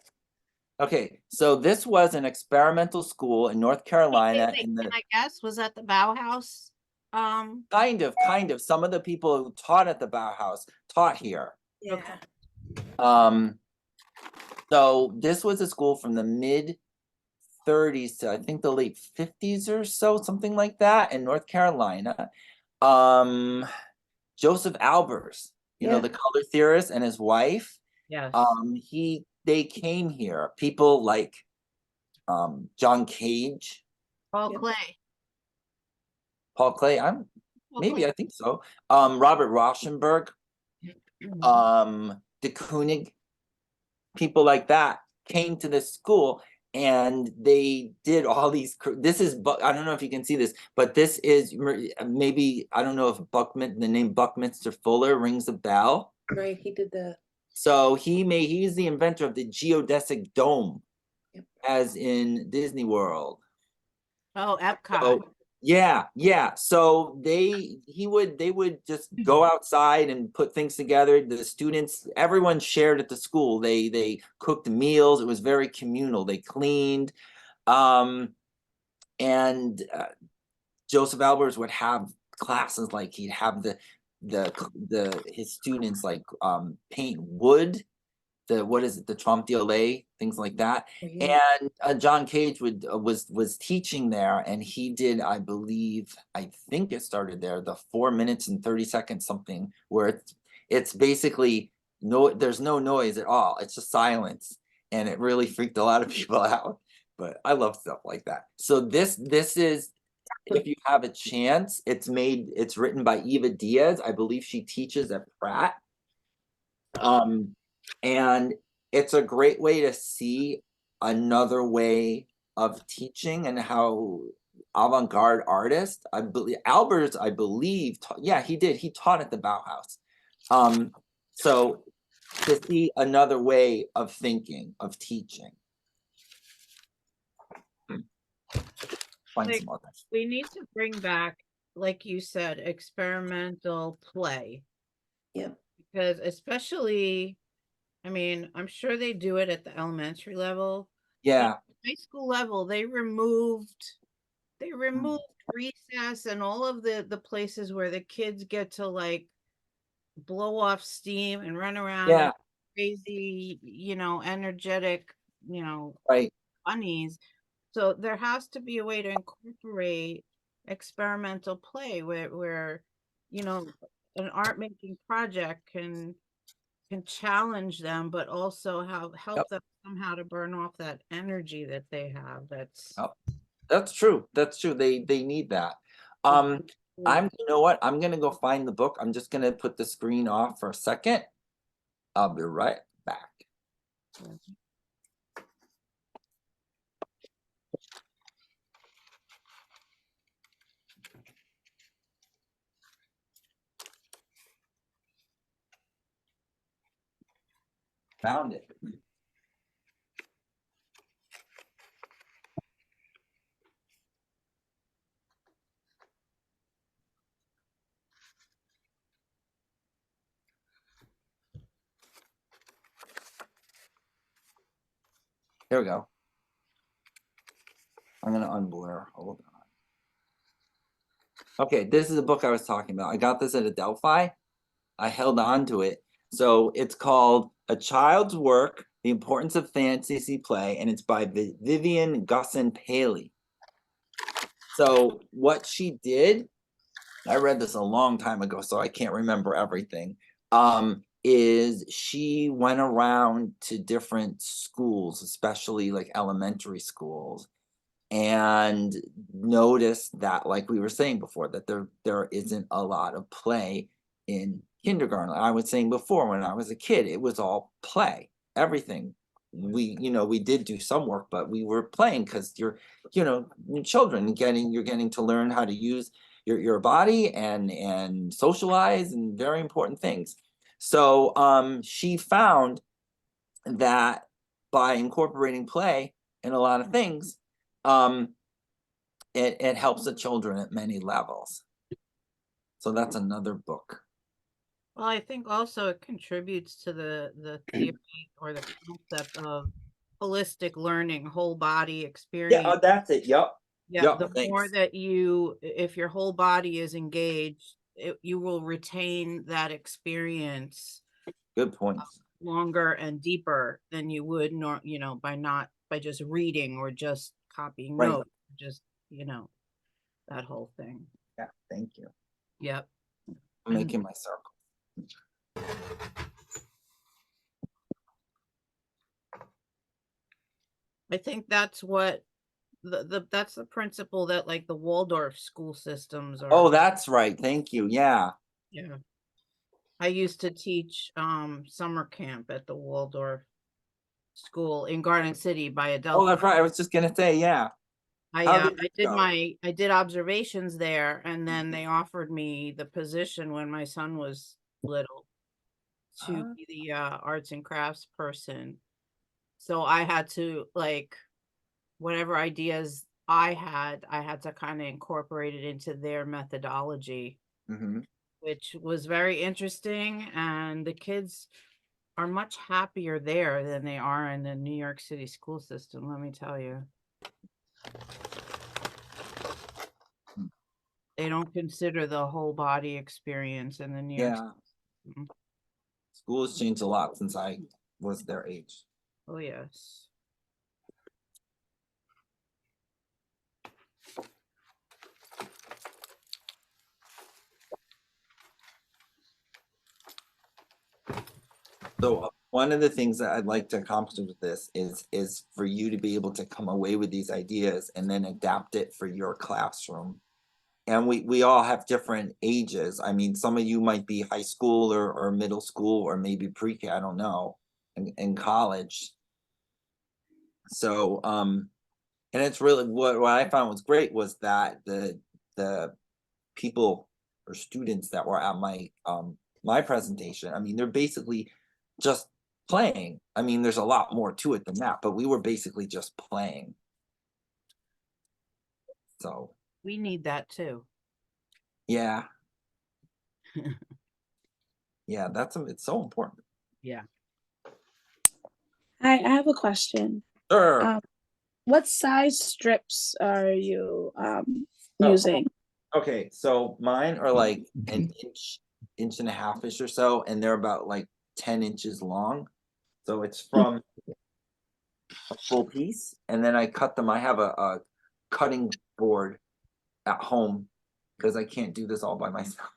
Okay, so this was an experimental school in North Carolina. Can I guess, was that the Bauhaus? Kind of. Some of the people who taught at the Bauhaus taught here. Yeah. So this was a school from the mid 30s to I think the late 50s or so, something like that, in North Carolina. Joseph Albers, you know, Yeah. the color theorist, and his wife. Yes. He they came here. People like John Cage, Paul Yep. Clay. Paul Clay. I'm Paul maybe Clay. I think so. Robert Rauschenberg, de Kooning, people like that came to this school and they did all these. This is, I don't know if you can see this, but this is maybe, I don't know if the name Buckminster Fuller rings a bell. Right, he did the, So he's the inventor of the geodesic dome, Yep. as in Disney World. Oh, Epcot. So yeah. So they would just go outside and put things together. The students, everyone shared at the school. They cooked meals. It was very communal. They cleaned, and Joseph Albers would have classes like he'd have his students like paint wood. What is it, the trompe l'oeil, things like that. oh, yeah. And John Cage was teaching there, and he did, I think it started there, the 4 minutes and 30 seconds something, where it's basically there's no noise at all. It's just silence, and it really freaked a lot of people out. But I love stuff like that. So this is, if you have a chance, it's written by Eva Diaz. I believe she teaches at Pratt. And it's a great way to see another way of teaching and how avant-garde artists, I believe Albers, he taught at the Bauhaus. So to see another way of thinking, of teaching. Find some others. We need to bring back, like you said, experimental play. Yep. Because especially, I mean, I'm sure they do it at the elementary level. Yeah, High school level, they removed recess and all of the places where the kids get to like blow off steam and run around yeah, like crazy, energetic, right. bunnies. So there has to be a way to incorporate experimental play where an art making project can challenge them, but also help Yep. them somehow to burn off that energy that they have. That's Yep. That's true. They need that. Mm. You know what? I'm gonna go find the book. I'm just gonna put the screen off for a second. I'll be right back. Found it. Here we go. I'm gonna unblur. Hold on. Okay, this is the book I was talking about. I got this at Adelphi. I held on to it. So it's called A Child's Work: The Importance of Fantasy Play, and it's by Vivian Gussin Paley. So what she did, I read this a long time ago, so I can't remember everything. Is she went around to different schools, especially like elementary schools, and noticed that, like we were saying before, that there isn't a lot of play in kindergarten. I was saying before, when I was a kid, it was all play, everything. We did do some work, but we were playing because you're children, you're getting to learn how to use your body and socialize, and very important things. So she found that by incorporating play in a lot of things, it helps the children at many levels. So that's another book. Well, I think also it contributes to the theory or the concept of holistic learning, whole body experience. Yeah, that's it. Yep. Yeah, Yep, the more thanks. that if your whole body is engaged, you will retain that experience Good point. longer and deeper than you would by just reading or just copying Right. notes, just that whole thing. Yeah, thank you. Yep. I'm making my circle. I think that's what that's the principle that like the Waldorf school systems are. Oh, that's right. Thank you. Yeah. Yeah. I used to teach summer camp at the Waldorf school in Garden City by Oh, Adelphi. that's right. I was just gonna say, yeah. How did it go? I did observations there, and then they offered me the position when my son was little to Ah. be the arts and crafts person. So I had to like whatever ideas I had to kind of incorporate it into their methodology, Mhm. which was very interesting. And the kids are much happier there than they are in the New York City school system, let me tell you. They don't consider the whole body experience in the New York. Yeah. Mhm. School has changed a lot since I was their age. Oh, yes. So one of the things that I'd like to accomplish with this is for you to be able to come away with these ideas and then adapt it for your classroom. And we all have different ages. I mean, some of you might be high school or middle school or maybe pre-K, I don't know, in college. So and it's really what I found was great was that the people or students that were at my presentation, I mean, they're basically just playing. I mean, there's a lot more to it than that, but we were basically just playing. So We need that too. yeah. Yeah, it's so important. Yeah. I have a question. Sure. What size strips are you Oh. using? Okay, so mine are like an inch and a half-ish or so, and they're about like 10 inches long. So it's from a full piece, and then I cut them. I have a cutting board at home because I can't do this all by myself.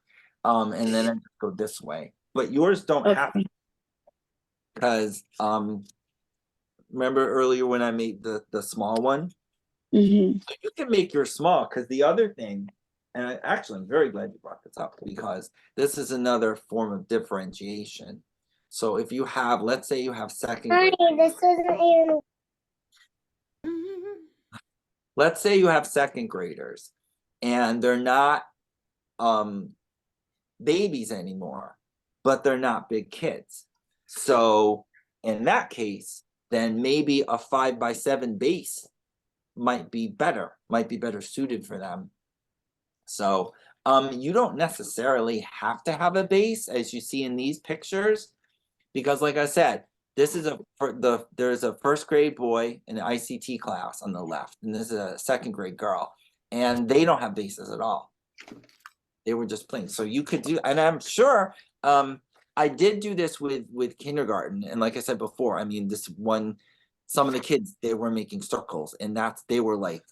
And then I just go this way. But yours don't have to, because remember earlier when I made the small one? Mm-hmm. So you can make yours small, because the other thing, and I'm very glad you brought this up, because this is another form of differentiation. So if you have, let's say you have second grade. This isn't even. Let's say you have second graders and they're not babies anymore, but they're not big kids. So in that case, then maybe a 5x7 base might be better suited for them. So you don't necessarily have to have a base, as you see in these pictures, because like I said, this is there's a first grade boy in an ICT class on the left, and this is a second grade girl, and they don't have bases at all. They were just playing. So you could do, and I'm sure I did do this with kindergarten, and like I said before, I mean, some of the kids, they were making circles, and they were like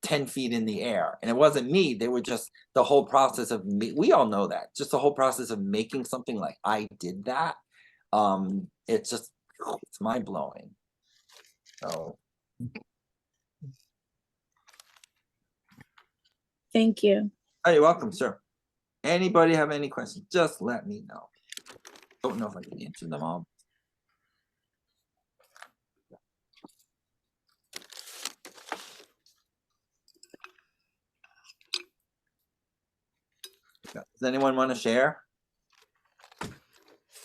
10 feet in the air, and it wasn't me. They were just the whole process of we all know that, just the whole process of making something, like I did that. It's just, it's mind-blowing. So Thank you. oh, you're welcome, sir. Anybody have any questions, just let me know. Don't know if I can answer them all. Does anyone want to share?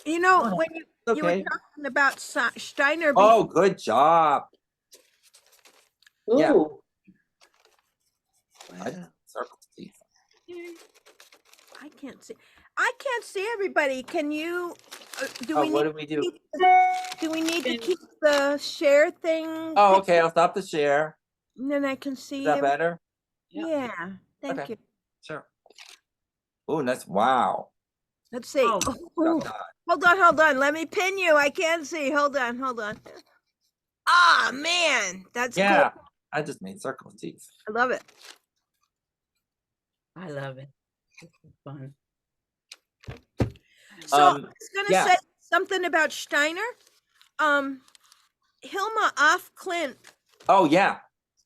You know, Oh, when you were Okay. talking about Steiner, Oh, good job. Yeah. Ooh. Circles, please. I can't see. I can't see everybody. Can you? Do Oh, we what need? do we do? Do we need to keep the share thing? Oh, okay. I'll stop the share. And then I can see Is that it. better? Yep. Yeah. Thank Okay. you. Sure. Oh, nice. Wow. Let's see. Oh, Oh, hold on. Let me pin you. I can't see. Hold on. Ah, man, that's Yeah. cool. I just made circles, geez. I love it. I love it. This is fun. So I was gonna yeah. say something about Steiner. Hilma Off Clint, Oh, yeah.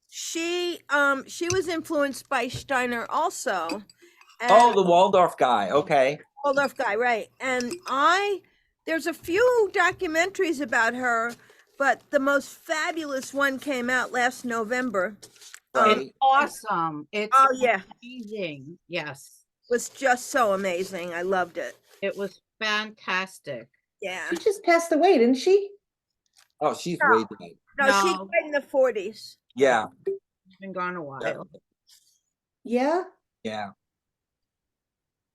she was influenced by Steiner also. Oh, And the Waldorf guy. Okay. Waldorf guy, right? And there's a few documentaries about her, but the most fabulous one came out last November. Right. Awesome. It's Oh yeah, amazing. Yes, was just so amazing. I loved it. it was fantastic. Yeah. She just passed away, didn't she? Oh, she's way dead. No, she No. died in the 40s. Yeah. It's been gone a while. Yeah. Yeah.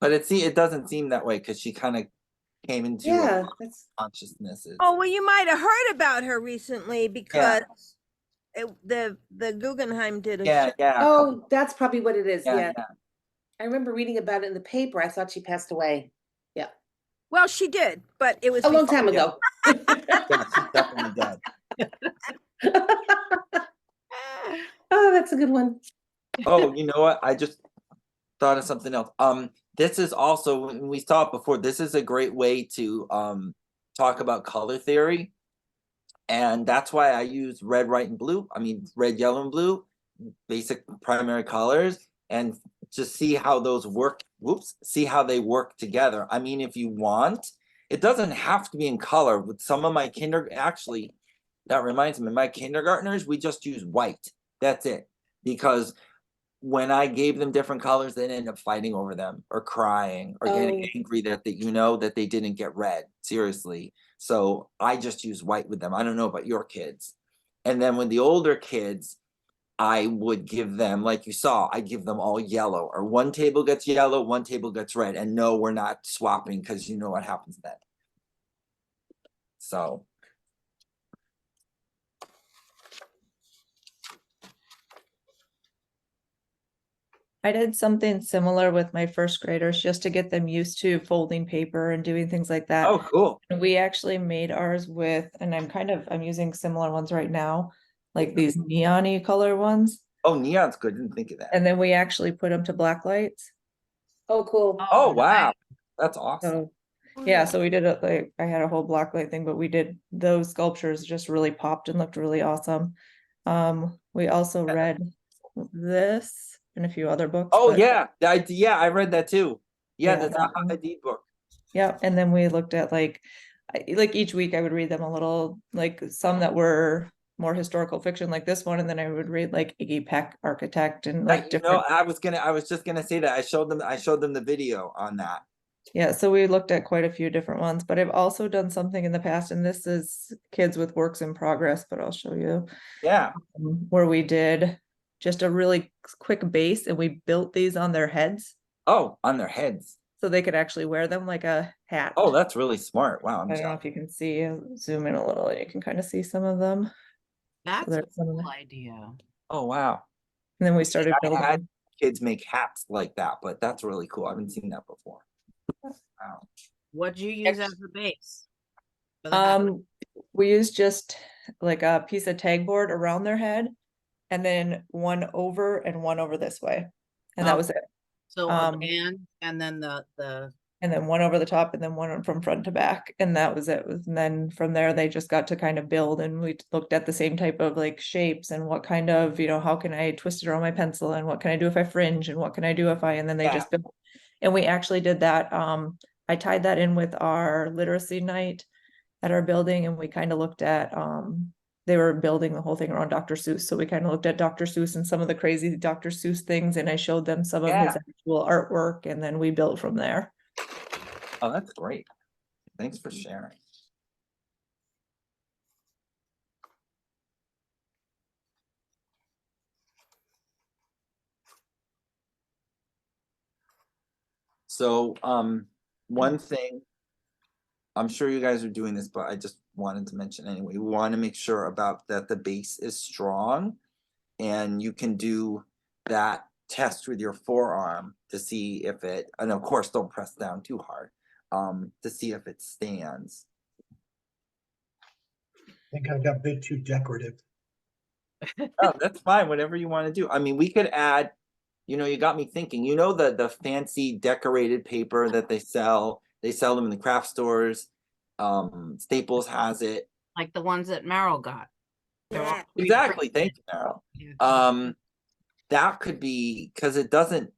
But it doesn't seem that way because she kind of came into Yeah. That's consciousnesses. Oh, well, you might have heard about her recently because the Guggenheim did a Yeah, show. yeah. oh, that's probably what it is. yeah, Yeah. yeah. I remember reading about it in the paper. I thought she passed away. Yeah. Well, she did, but it was A long before- time ago. Yeah, she's definitely dead. Oh, that's a good one. Oh, you know what? I just thought of something else. This is also, when we saw it before, this is a great way to talk about color theory. And that's why I use red, white, and blue. I mean, red, yellow, and blue, basic primary colors, and just see how those work. Whoops, see how they work together. I mean, if you want, it doesn't have to be in color. With some of my actually, that reminds me, my kindergartners, we just use white. That's it. Because when I gave them different colors, they ended up fighting over them or crying or getting Oh. angry that that they didn't get red. Seriously. So I just use white with them. I don't know about your kids. And then with the older kids, I would give them, like you saw, I give them all yellow, or one table gets yellow, one table gets red. And no, we're not swapping because you know what happens then. So. I did something similar with my first graders just to get them used to folding paper and doing things like that. Oh, cool. And we actually made ours with, and I'm using similar ones right now, like these neon-y color ones. Oh, neon's good. Didn't think of that. And then we actually put them to black lights. Oh, cool. Oh, wow. That's awesome. So yeah, so we did it like I had a whole black light thing, but we did those sculptures just really popped and looked really awesome. We also read this and a few other books. Oh, but- yeah. I read that too. Yeah, Yeah, the that Zaha one. Hadid book. Yeah, and then we looked at like each week I would read them a little, like some that were more historical fiction like this one, and then I would read like Iggy Peck, Architect, and like different. I was just gonna say that. I showed them the video on that. Yeah, so we looked at quite a few different ones, but I've also done something in the past, and this is kids with works in progress, but I'll show you. Yeah. Where we did just a really quick base and we built these on their heads Oh, on their heads. so they could actually wear them like a hat. Oh, that's really smart. Wow. I don't know if you can see, zoom in a little, and you can kind of see some of them. That's a there's some of cool the- idea. Oh, wow. And then we started I building. had kids make hats like that, but that's really cool. I haven't seen that before. Wow. What'd you use as the base? for the hat? We used just like a piece of tag board around their head, and then one over and one over this way, and that Oh. was it. So a um, band and then the And then one over the top, and then one from front to back, and that was it. And then from there, they just got to kind of build, and we looked at the same type of like shapes and what kind of, how can I twist it around my pencil, and what can I do if I fringe, and what can I do if and then they Yeah. just built. And we actually did that. I tied that in with our literacy night at our building, and we kind of looked at, they were building the whole thing around Dr. Seuss. So we kind of looked at Dr. Seuss and some of the crazy Dr. Seuss things, and I showed them some of his Yeah. actual artwork, and then we built from there. Oh, that's great. Thanks for sharing. So, one thing, I'm sure you guys are doing this, but I just wanted to mention anyway, we want to make sure about that the base is strong, and you can do that test with your forearm to see if it, and of course, don't press down too hard, to see if it stands. I think I got a bit too decorative. Oh, that's fine, whatever you want to do. I mean, we could add, you got me thinking, the fancy decorated paper that they sell them in the craft stores. Staples has it. like the ones that Merrill got. They're all Yeah. Exactly. Thank you, Meryl. Yeah. That could be, because it doesn't,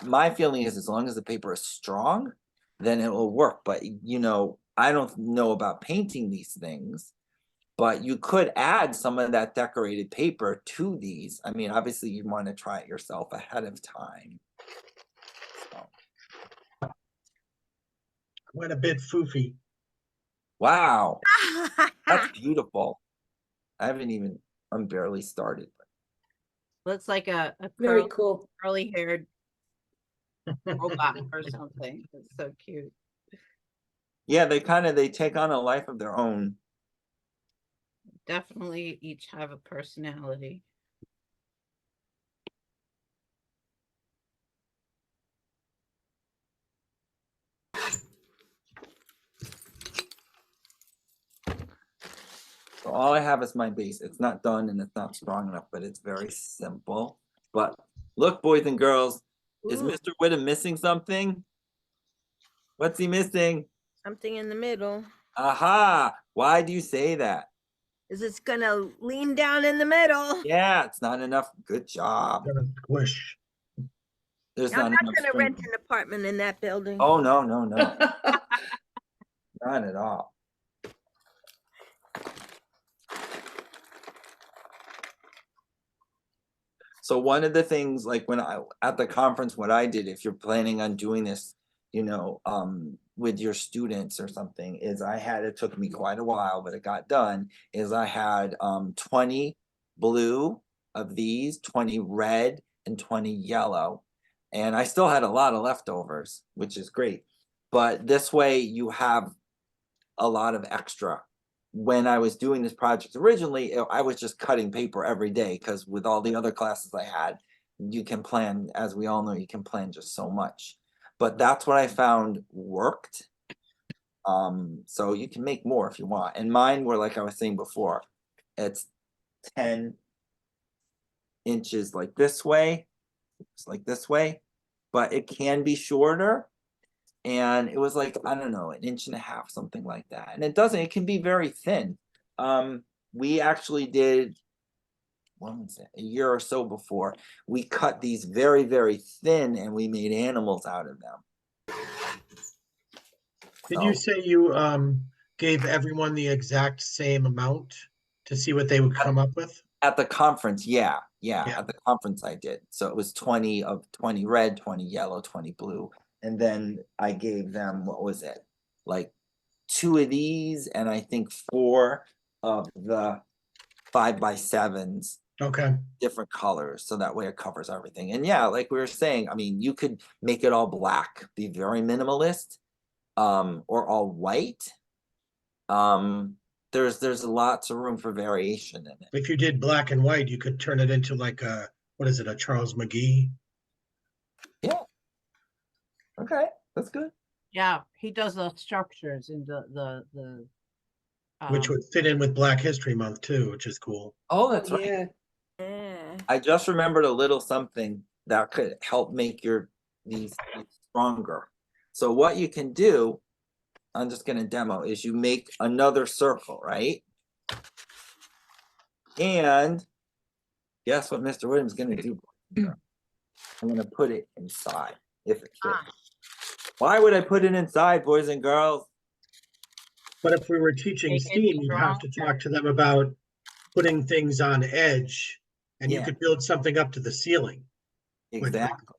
my feeling is as long as the paper is strong, then it will work. But you know, I don't know about painting these things, but you could add some of that decorated paper to these. I mean, obviously you want to try it yourself ahead of time. So, Went a bit foofy. wow, that's beautiful. I haven't even, I'm barely started. Looks like a Very cool. curly haired robot or something. It's so cute. Yeah, they take on a life of their own. Definitely each have a personality. So all I have is my base. It's not done and it's not strong enough, but it's very simple. But look, boys and girls, is Ooh. Mr. Widem missing something? What's he missing? Something in the middle. Aha! Why do you say that? Is it's gonna lean down in the middle. Yeah, it's not enough. Good job. Gonna squish. There's I'm not not enough gonna rent strength. an apartment in that building. Oh no, no, no. Not at all. So one of the things, like when I at the conference, what I did, if you're planning on doing this, you know, with your students or something, is I had, it took me quite a while, but it got done, is I had 20 blue of these, 20 red, and 20 yellow. And I still had a lot of leftovers, which is great. But this way you have a lot of extra. When I was doing this project originally, I was just cutting paper every day because with all the other classes I had, you can plan, as we all know, you can plan just so much. But that's what I found worked. So you can make more if you want. And mine were, like I was saying before, it's 10 inches like this way, it's like this way, but it can be shorter. And it was like, I don't know, an inch and a half, something like that. And it can be very thin. We actually did, what was it, a year or so before, we cut these very, very thin and we made animals out of them. Did you So, say you gave everyone the exact same amount to see what they would come up with? at the conference, yeah, Yeah. at the conference I did. So it was 20 red, 20 yellow, 20 blue. And then I gave them, what was it? Like 2 of these and I think 4 of the 5x7s, Okay. different colors. So that way it covers everything. And yeah, like we were saying, I mean, you could make it all black, be very minimalist, or all white. There's lots of room for variation in it. If you did black and white, you could turn it into like a, what is it, a Charles McGee? Yeah. Okay, that's good. Yeah, he does the structures in the Which would fit in with Black History Month too, which is cool. Oh, that's right. Yeah. Yeah. I just remembered a little something that could help make these stronger. So what you can do, I'm just gonna demo, is you make another circle, right? And guess what Mr. Williams is gonna do? I'm gonna put it inside, if it fits. Why would I put it inside, boys and girls? But if we were teaching Make it STEAM, you'd have to stronger. talk to them about putting things on edge, and you Yeah. could build something up to the ceiling. with them. Exactly.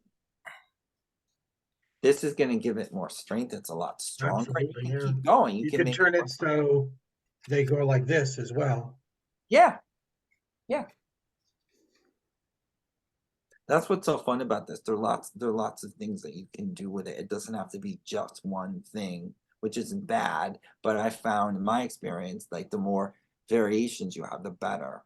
This is gonna give it more strength. It's a lot stronger. You Absolutely, can yeah. keep going. You You can could make turn more. it so they go like this as well. Yeah. Yeah. That's what's so fun about this. There are lots of things that you can do with it. It doesn't have to be just one thing, which isn't bad. But I found in my experience, like the more variations you have, the better.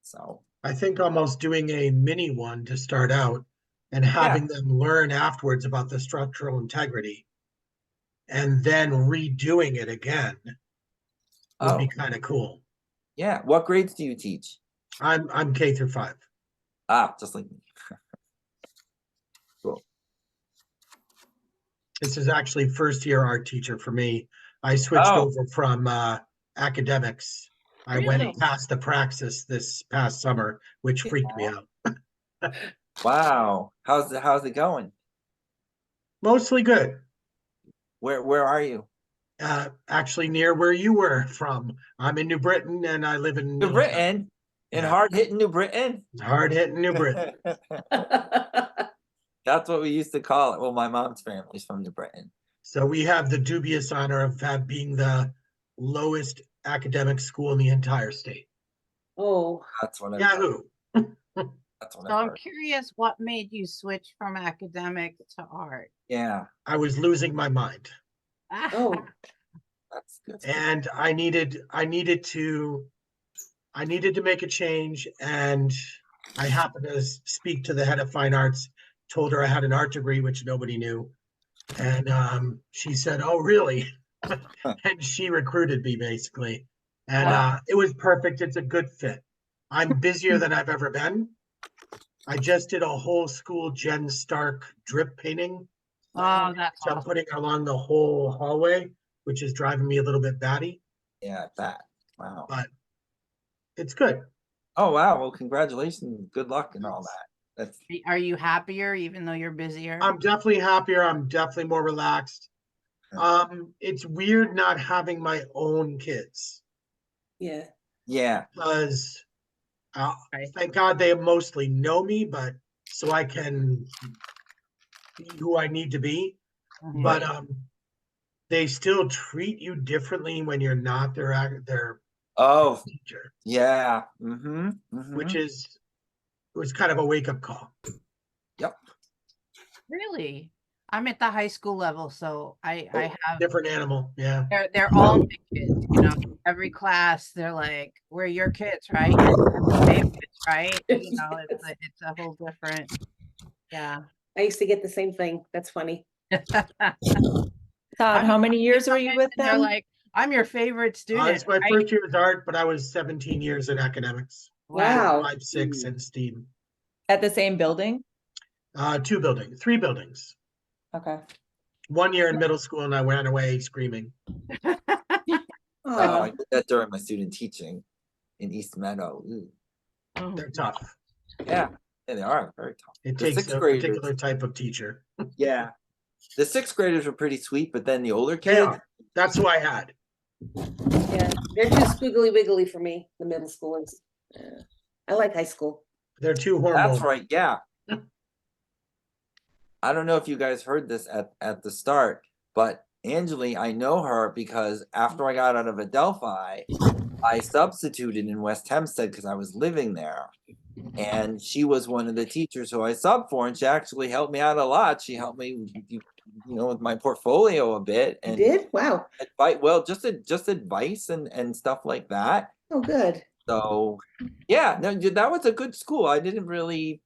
So I think almost doing a mini one to start out and having them learn afterwards about the structural integrity and then redoing it again would be kind of cool. Yeah. What grades do you teach? I'm K through 5. Ah, just like me. Cool. This is actually first year art teacher for me. I switched over from academics. I went Really? and passed the praxis this past summer, which freaked me out. Wow. How's it going? Mostly good. Where are you? Actually near where you were from. I'm in New Britain and I live in New Middlesex. Britain. In Yeah. hard hitting New Britain. Hard hitting New Britain. That's what we used to call it. Well, my mom's family's from New Britain. So we have the dubious honor of being the lowest academic school in the entire state. Oh, That's what I've Yahoo! That's what So I've I'm heard. curious, what made you switch from academic to art? Yeah, I was losing my mind. oh, that's good. And I needed to make a change, and I happened to speak to the head of fine arts, told her I had an art degree, which nobody knew. And she said, "Oh, really?" And she recruited me basically. And Wow. it was perfect. It's a good fit. I'm busier than I've ever been. I just did a whole school Jen Stark drip painting. Oh, that's So I'm awesome. putting along the whole hallway, which is driving me a little bit batty, Yeah, that. Wow. but it's good. Oh wow. Well, congratulations. Good luck and all that. That's Are you happier even though you're busier? I'm definitely happier. I'm definitely more relaxed. It's weird not having my own kids yeah. yeah. because Right. thank God they mostly know me, but so I can be who I need to be. Mhm. But they still treat you differently when you're not their Oh teacher, yeah. which was kind of a wake-up call. Yep. Really? I'm at the high school level, so I have Different animal, yeah. they're all my kids, you know, every class they're like, we're your kids, right? Your favorites, right? You know, it's a whole different, yeah. I used to get the same thing. That's funny. Todd, how many years were you with And they're them? like, I'm your favorite student. It's my right? first year as art, but I was 17 years in academics. Wow. 5, 6 in STEAM. At the same building? 3 buildings. Okay. 1 year in middle school, and I ran away screaming. Oh, I did that during my student teaching in East Meadow. Ooh. Oh, They're tough. Yeah. Yeah, they are very tough. It The takes sixth a graders. particular type of teacher. Yeah. The 6th graders were pretty sweet, but then the older They kids. are. That's who I had. Yeah, they're too squiggly wiggly for me, the middle schoolers. Yeah. I like high school. They're too hormonal. That's right. Yeah. I don't know if you guys heard this at the start, but Angeli, I know her because after I got out of Adelphi, I substituted in West Hempstead because I was living there. And she was one of the teachers who I subbed for, and she actually helped me out a lot. She helped me, you know, with my portfolio a bit. You And did? Wow. well, just advice and stuff like that. Oh, good. So yeah, no, that was a good school. I didn't really.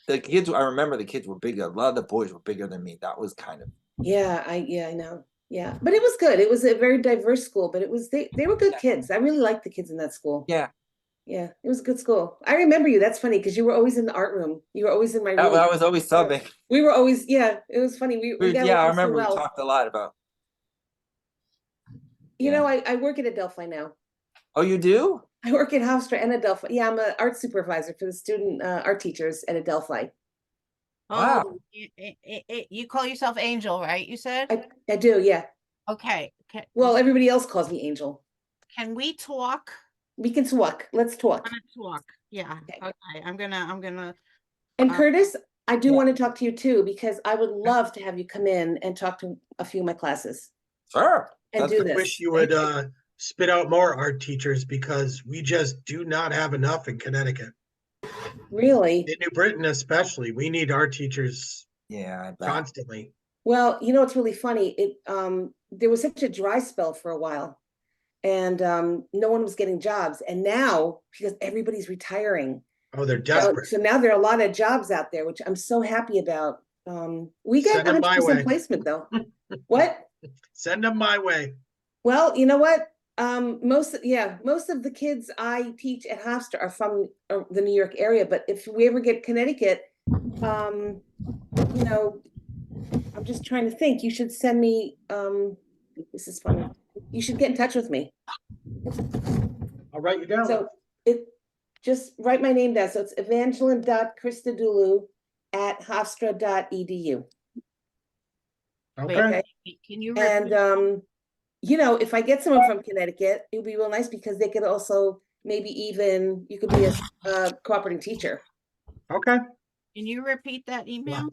The kids, I remember the kids were bigger. A lot of the boys were bigger than me. That was kind of Yeah, I know. Yeah, but it was good. It was a very diverse school, but it was they were good kids. I really liked the kids in that school. yeah. Yeah, it was a good school. I remember you. That's funny because you were always in the art room. You were always in my room. I was always subbing. We were always, yeah, it was funny. We got Yeah, I along so remember we well. talked a lot about. You Yeah. know, I work at Adelphi now. Oh, you do? I work at Hofstra and Adelphi. Yeah, I'm an art supervisor for the student art teachers at Adelphi. Wow. Oh, you call yourself Angel, right? You said? I do, yeah. Okay. Well, everybody else calls me Angel. Can we talk? We can talk. Let's talk. I'm gonna talk. Yeah. Okay. Okay. I'm gonna. And Uh, Curtis, I do yeah. want to talk to you too, because I would love to have you come in and talk to a few of my classes Sure. and That's- do I this. wish you would spit out more art teachers because we just do not have enough in Connecticut. Really? In New Britain especially, we need art teachers Yeah, I bet. constantly. Well, you know, it's really funny. There was such a dry spell for a while and no one was getting jobs. And now, because everybody's retiring, Oh, they're desperate. so now there are a lot of jobs out there, which I'm so happy about. We got Send 'em my 100% way. placement though. What? Send them my way. Well, you know what? Most of the kids I teach at Hofstra are from the New York area, but if we ever get Connecticut, you know, I'm just trying to think. You should send me, this is funny. You should get in touch with me. I'll write you down. So just write my name down. So it's evangeline.christodoulou@hofstra.edu. Okay, Okay. Can you And, repeat? if I get someone from Connecticut, it would be real nice because they could also, maybe even, you could be a cooperating teacher. okay. Can you repeat that email?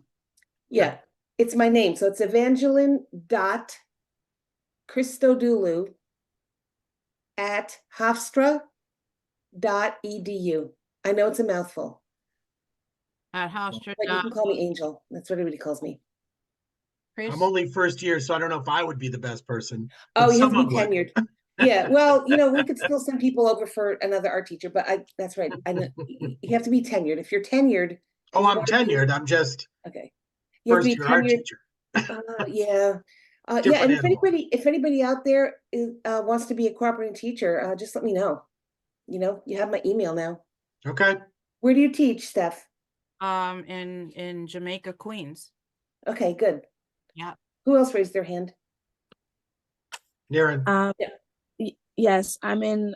Yeah, it's my name. So it's evangeline.christodoulou@hofstra.edu. I know it's a mouthful, At Hofstra. but you can call me Angel. That's what everybody calls me. Chris? I'm only first year, so I don't know if I would be the best person. Oh, but you have to be someone would. tenured. Yeah, well, we could still send people over for another art teacher, but that's right. I know you have to be tenured. If you're tenured. Oh, and you I'm wanna be- tenured. I'm just Okay. You have to first be year art tenured. teacher. Yeah. Yeah, Different and animal. if anybody out there wants to be a cooperating teacher, just let me know. You have my email now. Okay. Where do you teach, Steph? In Jamaica, Queens. Okay, good. Yeah. Who else raised their hand? Niren. Yeah. Yes, I'm in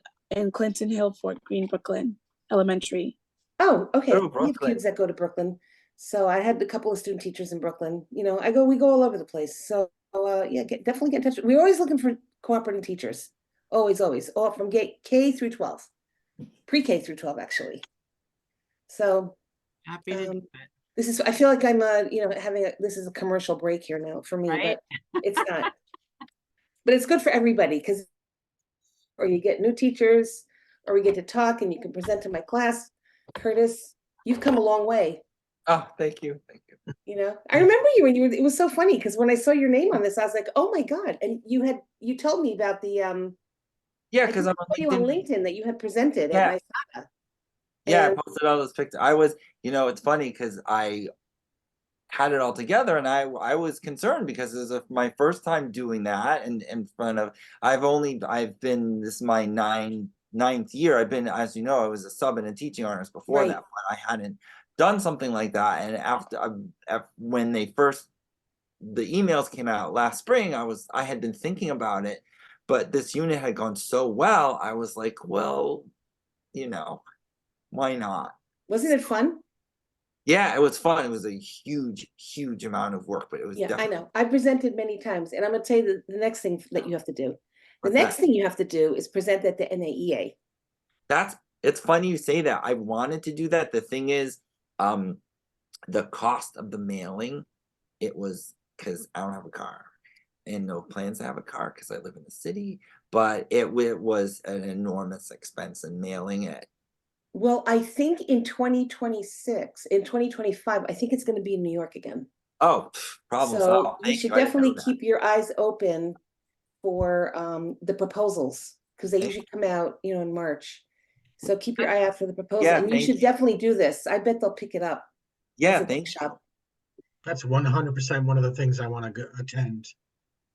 Clinton Hill, Fort Greene, Brooklyn Elementary. Oh, okay. Oh, We have Brooklyn. kids that go to Brooklyn. So I had a couple of student teachers in Brooklyn. We go all over the place. So yeah, definitely get in touch. We're always looking for cooperating teachers. Always, always. All from K through 12. Pre-K through 12, actually. So Happy to do it. I feel like I'm this is a commercial break here now for me, Right? but it's not. But it's good for everybody because or you get new teachers, or we get to talk and you can present to my class. Curtis, you've come a long way. Oh, thank you. Thank you. I remember you when it was so funny because when I saw your name on this, I was like, oh my God. And you told me about the Yeah, I because think I'm I saw you on LinkedIn that you had presented Yeah. at NYSADA. Yeah, I And- posted all those pictures. I was, it's funny because I had it all together and I was concerned because this is my first time doing that and in front of this is my ninth year. I've been, as you know, I was a sub and a teaching artist before Right. that, but I hadn't done something like that. And after when the emails came out last spring, I had been thinking about it, but this unit had gone so well. I was like, well, why not? Wasn't it fun? Yeah, it was fun. It was a huge amount of work, but it was Yeah, I definitely know. I presented many times, and I'm going to tell you the next thing that you have to do. The What's next that? thing you have to do is present at the NAEA. It's funny you say that. I wanted to do that. The thing is, the cost of the mailing, it was because I don't have a car and no plans to have a car because I live in the city, but it was an enormous expense in mailing it. Well, I think in 2025, I think it's going to be in New York again. Oh, problem So solved. you Thank should you. I didn't know definitely that. keep your eyes open for the proposals because they usually come out, in March. So keep your eye out for the proposal, Yeah, and you thank should you. definitely do this. I bet they'll pick it up. Yeah, as a thank you. workshop. That's 100% one of the things I want to attend.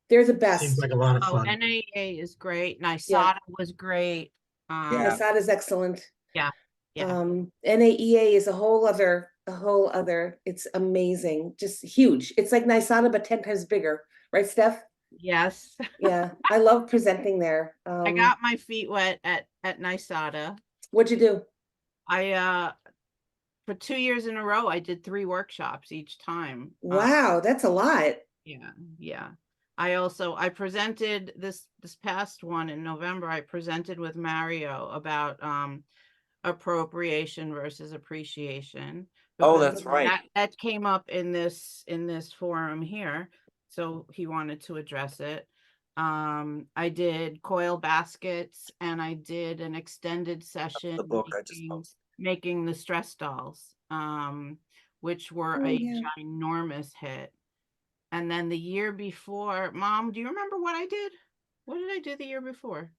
They're the Seems best. like a lot of Oh, fun. NAA is great. NYSADA was great. Yeah. NYSADA is excellent. Yeah. NAEA is a whole other, it's amazing, just huge. It's like NYSADA, but 10 times bigger, right, Steph? Yes. Yeah, I love presenting there. I got my feet wet at NYSADA. What'd you do? For 2 years in a row, I did 3 workshops each time. Wow, that's a lot. Yeah. I presented this past one in November. I presented with Mario about appropriation versus appreciation. Oh, because that's right. That came up in this forum here, so he wanted to address it. I did coil baskets and I did an extended session The book I just posted. making the stress dolls, which were Oh, a yeah. ginormous hit. And then the year before, Mom, do you remember what I did? What did I do the year before?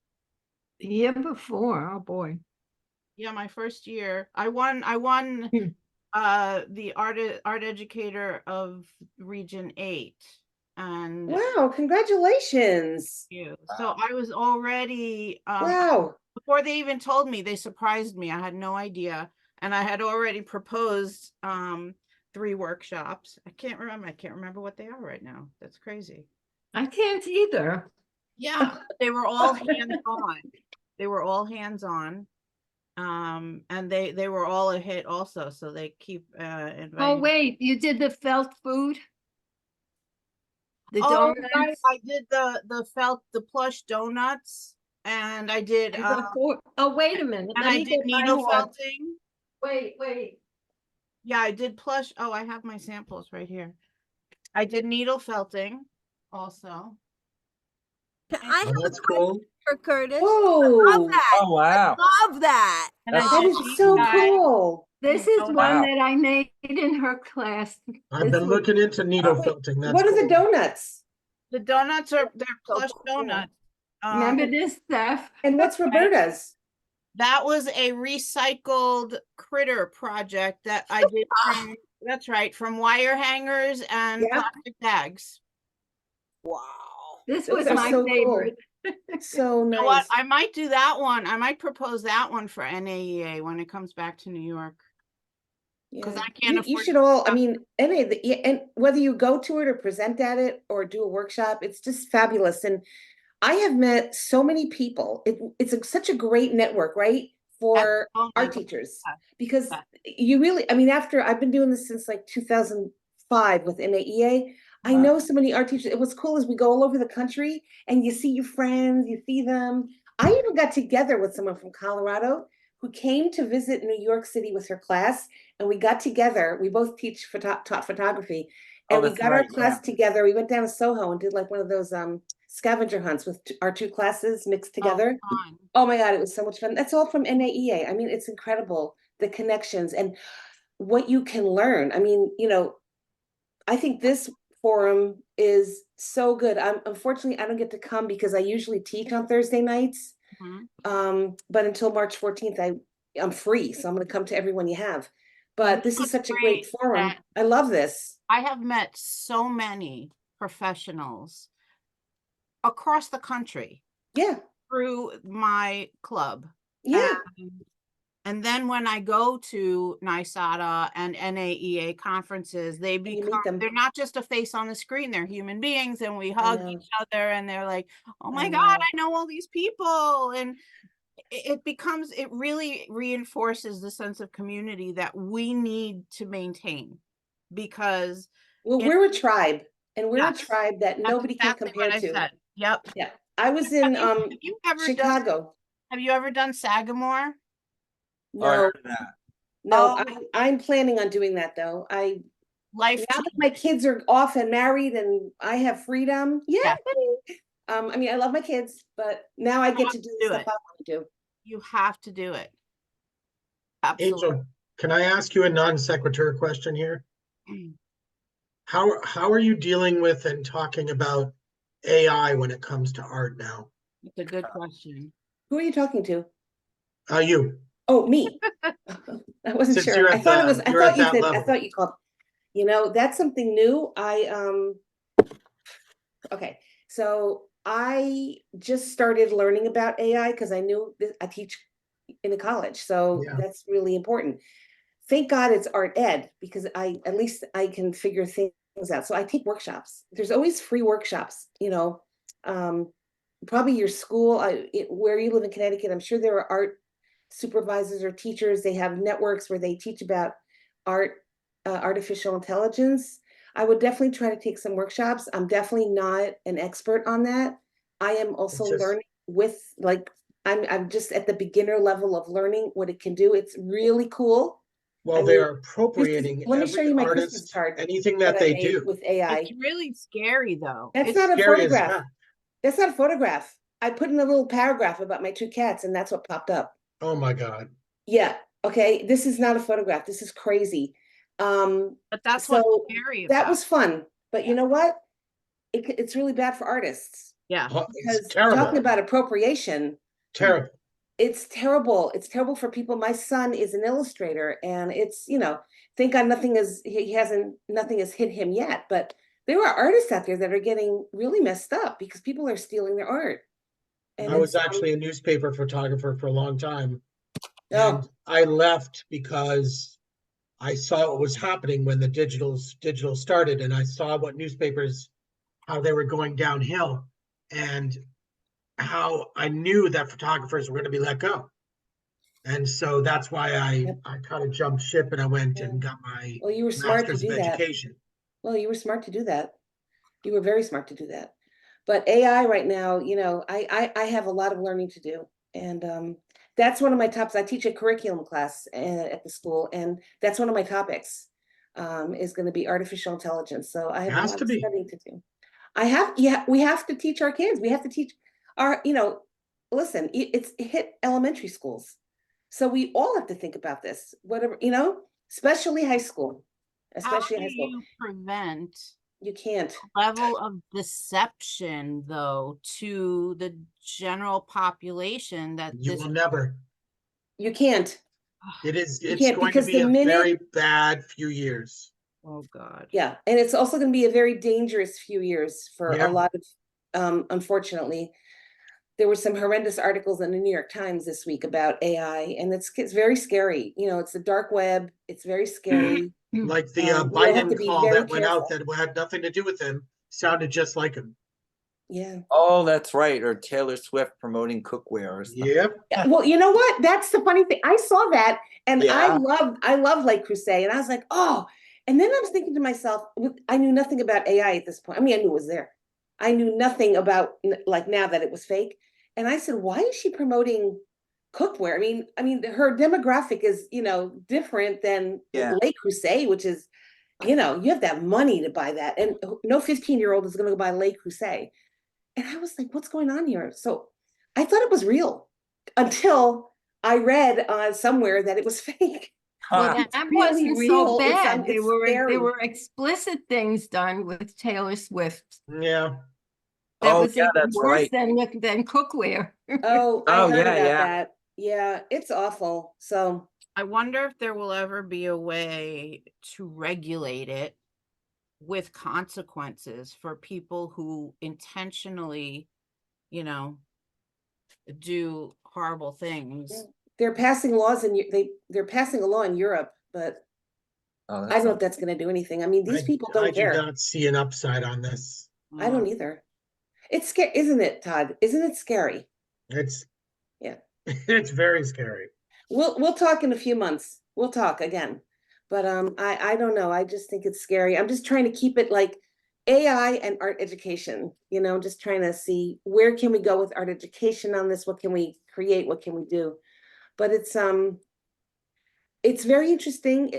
The year before, oh boy. Yeah, my first year, I won the art educator of Region 8. And Wow, congratulations. so I was already Wow. before they even told me, they surprised me. I had no idea. And I had already proposed 3 workshops. I can't remember what they are right now. That's crazy. I can't either. Yeah, they were all hands-on. They were all hands-on. And they were all a hit also, so they keep Oh, inviting. wait, you did the felt food? The Oh, right, donuts? I did the plush donuts, and I did Oh, wait a minute. and let I me did get my needle horse. felting. Wait. Yeah, I did plush. Oh, I have my samples right here. I did needle felting also. I Oh, have a that's question cool. for Curtis. Love Oh, that. Oh, wow. Love that. And I That's that did is deep so dive. cool. This is Oh, one wow. that I made in her class. I've This been was- looking into needle Wait, felting. That's what are the cool. donuts? The donuts they're So plush cool. donuts. Remember this stuff? And what's Roberta's? That was a recycled critter project that I did from, that's right, from wire hangers and Yeah. plastic bags. Wow. This Those was are my so cool. favorite. So You know what? nice. I might do that one. I might propose that one for NAEA when it comes back to New York. Because Yeah. I can't You afford should all, I mean, and whether you go to it or present at it or do a workshop, it's just fabulous. And I have met so many people. It's such a great network, right? For Oh my art God. teachers. Yeah. Because Yeah. you really, I mean, after I've been doing this since like 2005 with NAEA, I Wow. know so many art teachers. What's cool is we go all over the country and you see your friends, you see them. I even got together with someone from Colorado who came to visit New York City with her class, and we got together. We both taught photography, Oh, and we that's got our right, class yeah. together. We went down to Soho and did like one of those scavenger hunts with our two classes mixed together. fun. Oh my God, it was so much fun. That's all from NAEA. I mean, it's incredible, the connections and what you can learn. I mean, I think this forum is so good. Unfortunately, I don't get to come because I usually teach on Thursday nights. Mhm. But until March 14th, I'm free, so I'm going to come to everyone you have. Well, But this is what's such a great great forum. that I love this. I have met so many professionals across the country Yeah, through my club. yeah. And then when I go to NYSADA and NAEA conferences, they And you become, meet them. they're not just a face on the screen, they're human beings, and we hug know. each other and they're like, oh my I God, know. I know all these people. And it really reinforces the sense of community that we need to maintain because Well, it, we're a tribe, and we're a yes, tribe that that's nobody can exactly compare what I to. said. Yep. Yeah. I was in Have you ever Chicago. have you ever done Sagamore? Oh, I No, heard of that. no, Oh. I'm planning on doing that though. Life Now that my kids are off and married and I have freedom, yeah. Yeah. I mean, I love my kids, but now I get to do the do stuff it. I want to do. You have to do it. Absolutely. Angel, can I ask you a non sequitur question here? How are you dealing with and talking about AI when it comes to art now? It's a good question. Who are you talking to? You, Oh, me. I wasn't since sure. you're I at thought it was, I you're thought at you that said, I level. thought you called, that's something new. Okay. So I just started learning about AI because I knew that I teach in a college. So Yeah. that's really important. Thank God it's art ed because at least I can figure things out. So I take workshops. There's always free workshops, probably your school, where you live in Connecticut, I'm sure there are art supervisors or teachers. They have networks where they teach about art, artificial intelligence. I would definitely try to take some workshops. I'm definitely not an expert on that. I am also learning with I'm just at the beginner level of learning what it can do. It's really cool. Well, they are appropriating Let me show every you my Christmas artist, card anything that that I they made do. with AI. It's really scary though. That's It's not a Scary as photograph. heck. That's not a photograph. I put in a little paragraph about my two cats, and that's what popped up. Oh my God. Yeah. Okay. This is not a photograph. This is crazy. But that's So what's scary that about was fun. But Yeah. you know what? It's really bad for artists Yeah. Oh, because it's terrible. talking about appropriation, Terrible. it's terrible. It's terrible for people. My son is an illustrator, and it's, thank God nothing has hit him yet. But there are artists out there that are getting really messed up because people are stealing their art. And I was actually a newspaper photographer for a long time. Oh. And I left because I saw what was happening when the digital started, and I saw what newspapers, how they were going downhill. And how I knew that photographers were going to be let go. And so that's why I kind of jumped ship and I went and got my Well, you were smart to master's of do that. education. Well, you were smart to do that. You were very smart to do that. But AI right now, you know, I have a lot of learning to do. And that's one of my topics. I teach a curriculum class at the school, and that's one of my topics is going to be artificial intelligence. So I have a Has lot to of be. studying to do. Yeah, we have to teach our kids. We have to teach our, you know, listen, it hit elementary schools. So we all have to think about this, whatever, you know, especially high school, How especially do high school. you prevent You can't. level of deception though to the general population that You this will never. You can't. It's can't, going to because be the a minute- very bad few years. Oh God. Yeah, and it's also going to be a very dangerous few years for Yeah. a lot of, unfortunately, there were some horrendous articles in the New York Times this week about AI, and it's very scary. You know, it's the dark web. It's very scary. Like the We all have Biden to be call very that went out careful. that had nothing to do with him sounded just like him. Yeah. Oh, that's right. Or Taylor Swift promoting cookware or something. Yep. Yeah, well, you know what? That's the funny thing. I saw that, and Yeah. I love Lake Crusade, and I was like, oh. And then I was thinking to myself, I knew nothing about AI at this point. I mean, I knew it was there. I knew nothing about like now that it was fake. And I said, why is she promoting cookware? I mean, her demographic is, you know, different than Yeah. Lake Crusade, which is, you know, you have to have money to buy that, and no 15-year-old is going to go buy Lake Crusade. And I was like, what's going on here? So I thought it was real until I read somewhere that it was fake. Well, Huh. that really wasn't real. so It's, bad. There scary. were explicit things done with Taylor Swift. Yeah. That Oh, was yeah, even that's worse right. than cookware. Oh, I Oh, heard yeah, about yeah. that. Yeah, it's awful. So I wonder if there will ever be a way to regulate it with consequences for people who intentionally, you know, do horrible things. they're passing laws and they're passing a law in Europe, but Oh, I that's don't know if that's going to do anything. I mean, these people don't I do care. not see an upside on this. I don't either. It's scary, isn't it, Todd? Isn't it scary? It's Yeah. it's very scary. We'll talk in a few months. We'll talk again. But I don't know. I just think it's scary. I'm just trying to keep it like AI and art education, you know, just trying to see where can we go with art education on this? What can we create? What can we do? But it's very interesting.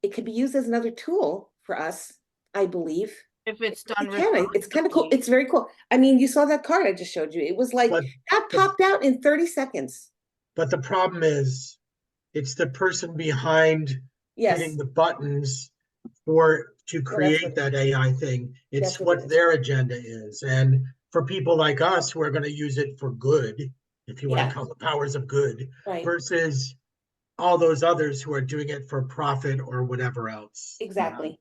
It could be used as another tool for us, I believe. If it's done It's kind of cool. responsibly. It's very cool. I mean, you saw that card I just showed you. It was like But that popped out in 30 seconds. but the problem is it's the person behind Yes. hitting the buttons to create what- that AI thing. It's that's what it what is. their agenda is. And for people like us who are going to use it for good, if you want Yeah. to call the powers of good, Right. versus all those others who are doing it for profit or whatever else. Exactly.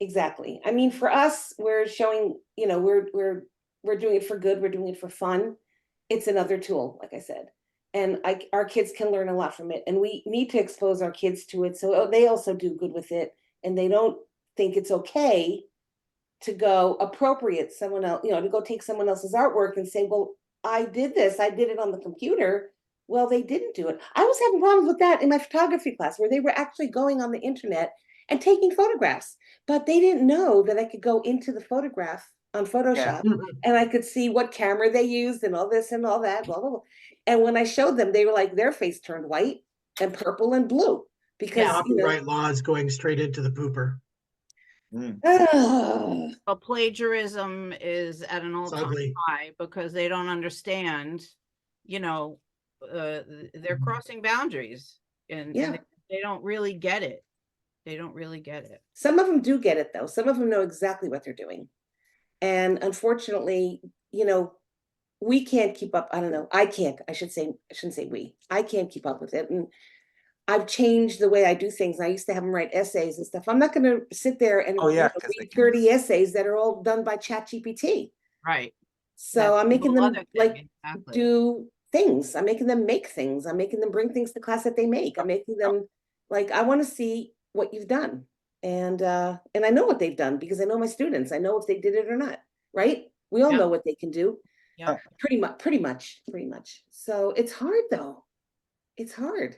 Exactly. I mean, for us, we're showing, you know, we're doing it for good. We're doing it for fun. It's another tool, like I said. And our kids can learn a lot from it. And we need to expose our kids to it so they also do good with it. And they don't think it's okay to go appropriate someone else, you know, to go take someone else's artwork and say, well, I did this. I did it on the computer. Well, they didn't do it. I was having problems with that in my photography class where they were actually going on the internet and taking photographs, but they didn't know that I could go into the photograph on Photoshop and I could see what camera they used and all this and all that, blah, blah, blah. And when I showed them, they were like, their face turned white and purple and blue because, Copyright laws going straight into the pooper. But plagiarism is at an all-time ugly. high because they don't understand, you know, they're crossing boundaries and they don't really get it. They don't really get it. Some of them do get it though. Some of them know exactly what they're doing. And unfortunately, you know, we can't keep up. I don't know. I shouldn't say we. I can't keep up with it. And I've changed the way I do things. I used to have them write essays and stuff. I'm not going to sit there and read 30 essays that are all done by ChatGPT. Right. So I'm making them do things. I'm making them make things. I'm making them bring things to class that they make. I'm making them like, I want to see what you've done. And I know what they've done because I know my students. I know if they did it or not, right? We all know what they can do. Yeah. Pretty much. So it's hard though. It's hard.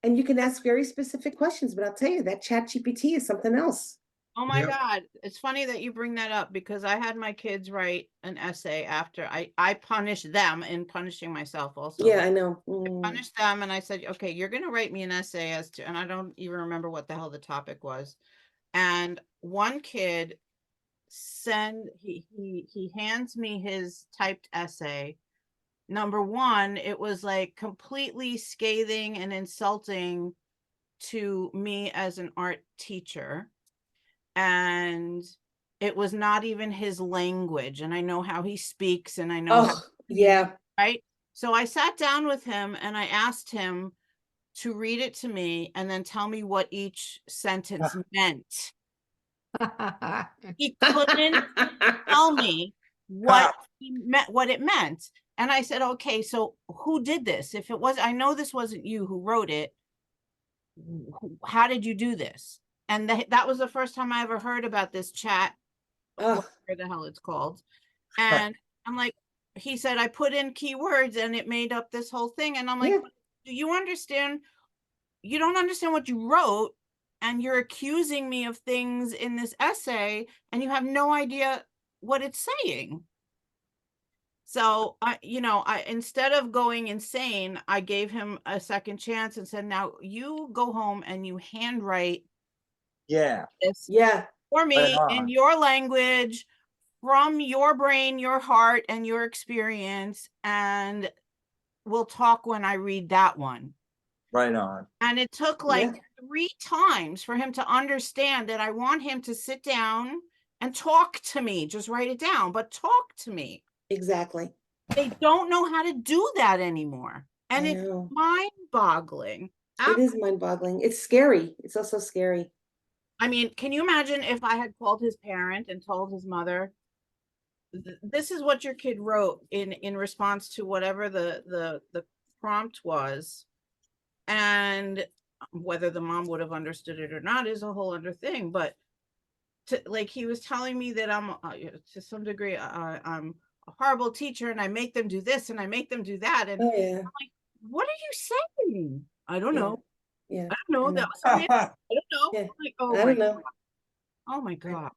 And you can ask very specific questions, but I'll tell you that Chat GPT is something else. Oh my Yep. God. It's funny that you bring that up because I had my kids write an essay after I punished them in punishing myself also. Yeah, I know. Punished them and I said, okay, you're going to write me an essay as to, and I don't even remember what the hell the topic was. And one kid he hands me his typed essay. Number one, it was like completely scathing and insulting to me as an art teacher. And it was not even his language. And I know how he speaks and I know how, Oh, yeah. right? So I sat down with him and I asked him to read it to me and then tell me what each sentence meant. He couldn't tell me what he meant, what it meant. And I said, okay, so who did this? If it was, I know this wasn't you who wrote it. How did you do this? And that was the first time I ever heard about this chat, Oh, whatever the hell it's called. And I'm like, he said, I put in keywords and it made up this whole thing. And I'm like, yeah. do you understand? You don't understand what you wrote. And you're accusing me of things in this essay and you have no idea what it's saying. So I instead of going insane, I gave him a second chance and said, now you go home and you handwrite Yeah, this Yeah. for right me in on. your language, from your brain, your heart, and your experience, and we'll talk when I read that one. Right on. And it took Yeah. like 3 times for him to understand that I want him to sit down and talk to me. Just write it down, but talk to me. Exactly. They don't know how to do that anymore. And I it's know. mind-boggling. It is mind-boggling. It's scary. It's also scary. I mean, can you imagine if I had called his parent and told his mother, this is what your kid wrote in response to whatever the prompt was, and whether the mom would have understood it or not is a whole other thing. But like he was telling me that I'm to some degree I'm a horrible teacher and I make them do this and I make them do that, and Oh yeah. I'm like, what are you saying? I don't Yeah. know. Yeah. I don't know. I That know. was something. I don't know. Yeah. I'm like, oh I my don't know. God. Oh my God.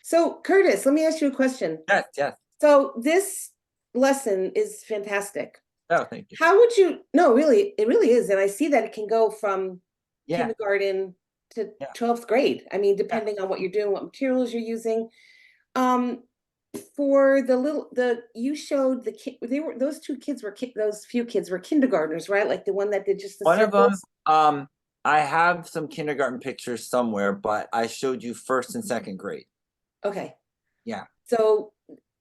So Curtis, let me ask you a question. Yes, yes. So this lesson is fantastic. Oh, thank you. How would you, no, really, it really is. And I see that it can go from Yeah, kindergarten to Yeah. 12th grade. I mean, depending on what you're doing, what materials you're using. For you showed the kid, those two kids were, those few kids were kindergartners, right? Like the one that did just the one of them, circles? I have some kindergarten pictures somewhere, but I showed you first and second grade. Okay. Yeah. So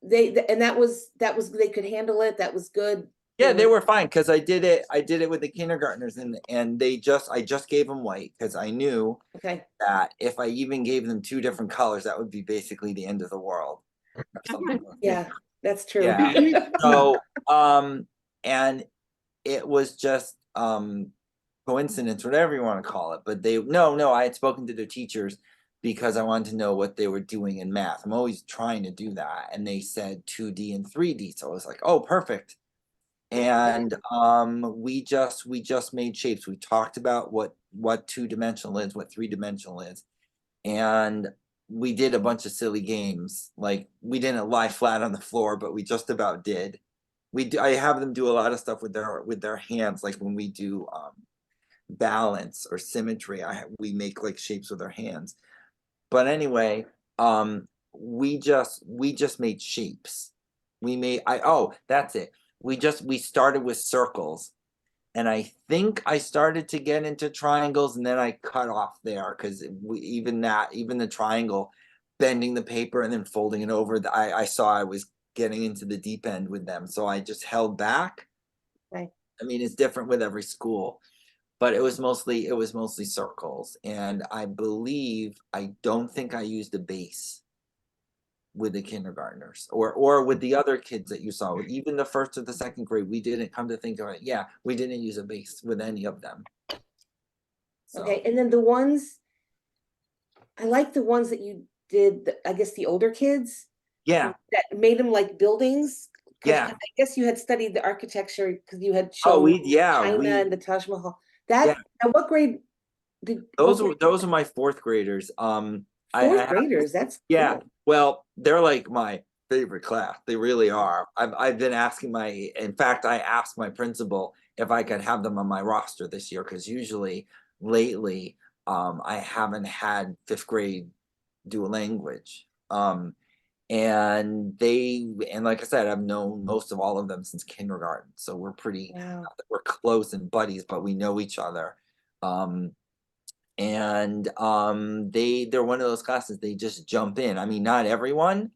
and that was, they could handle it. That was good. Yeah, they were fine because I did it with the kindergartners and I just gave them white because I knew Okay. that if I even gave them 2 different colors, that would be basically the end of the world. Or something like that. Yeah, that's true. Yeah. So, and it was just coincidence, whatever you want to call it. But I had spoken to their teachers because I wanted to know what they were doing in math. I'm always trying to do that, and they said 2D and 3D. So I was like, oh, perfect. And we just made shapes. We talked about what 2-dimensional is, what 3-dimensional is, and we did a bunch of silly games. Like we didn't lie flat on the floor, but we just about did. I have them do a lot of stuff with their hands, like when we do balance or symmetry. We make like shapes with our hands. But anyway, we just made shapes. That's it. We started with circles, and I think I started to get into triangles, and then I cut off there because even the triangle, bending the paper and then folding it over, I saw I was getting into the deep end with them, so I just held back. Right. I mean, it's different with every school, but it was mostly circles, and I don't think I used a base with the kindergartners or with the other kids that you saw, even the first or the second grade. We didn't, come to think of it, yeah, we didn't use a base with any of them. So, Okay, and then I like the ones that you did, I guess the older kids. yeah, That made them like buildings. Yeah. I guess you had studied the architecture because you had Oh, shown China and the Taj Mahal. That, now what grade did? Those what were grade- my fourth graders. Fourth graders, that's yeah. cool. Well, they're like my favorite class. They really are. I've been asking in fact, I asked my principal if I could have them on my roster this year, because usually lately, I haven't had fifth grade do a language. And like I said, I've known most of all of them since kindergarten. So we're Wow. not that we're close and buddies, but we know each other. They're one of those classes, they just jump in. I mean, not everyone,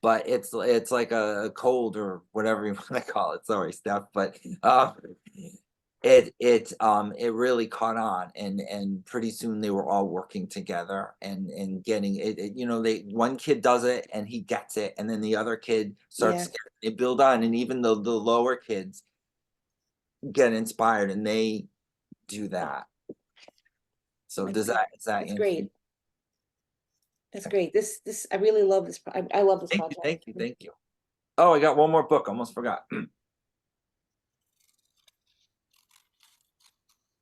but it's like a cold or whatever you want to call it. Sorry, Steph, but it really caught on, and pretty soon they were all working together and getting it, one kid does it and he gets it, and then the other kid starts, they build on, and even the lower kids get inspired and they do that. So That's is that That's great. That's great. This I really love this. I love this project. Thank you. Oh, I got one more book, almost forgot.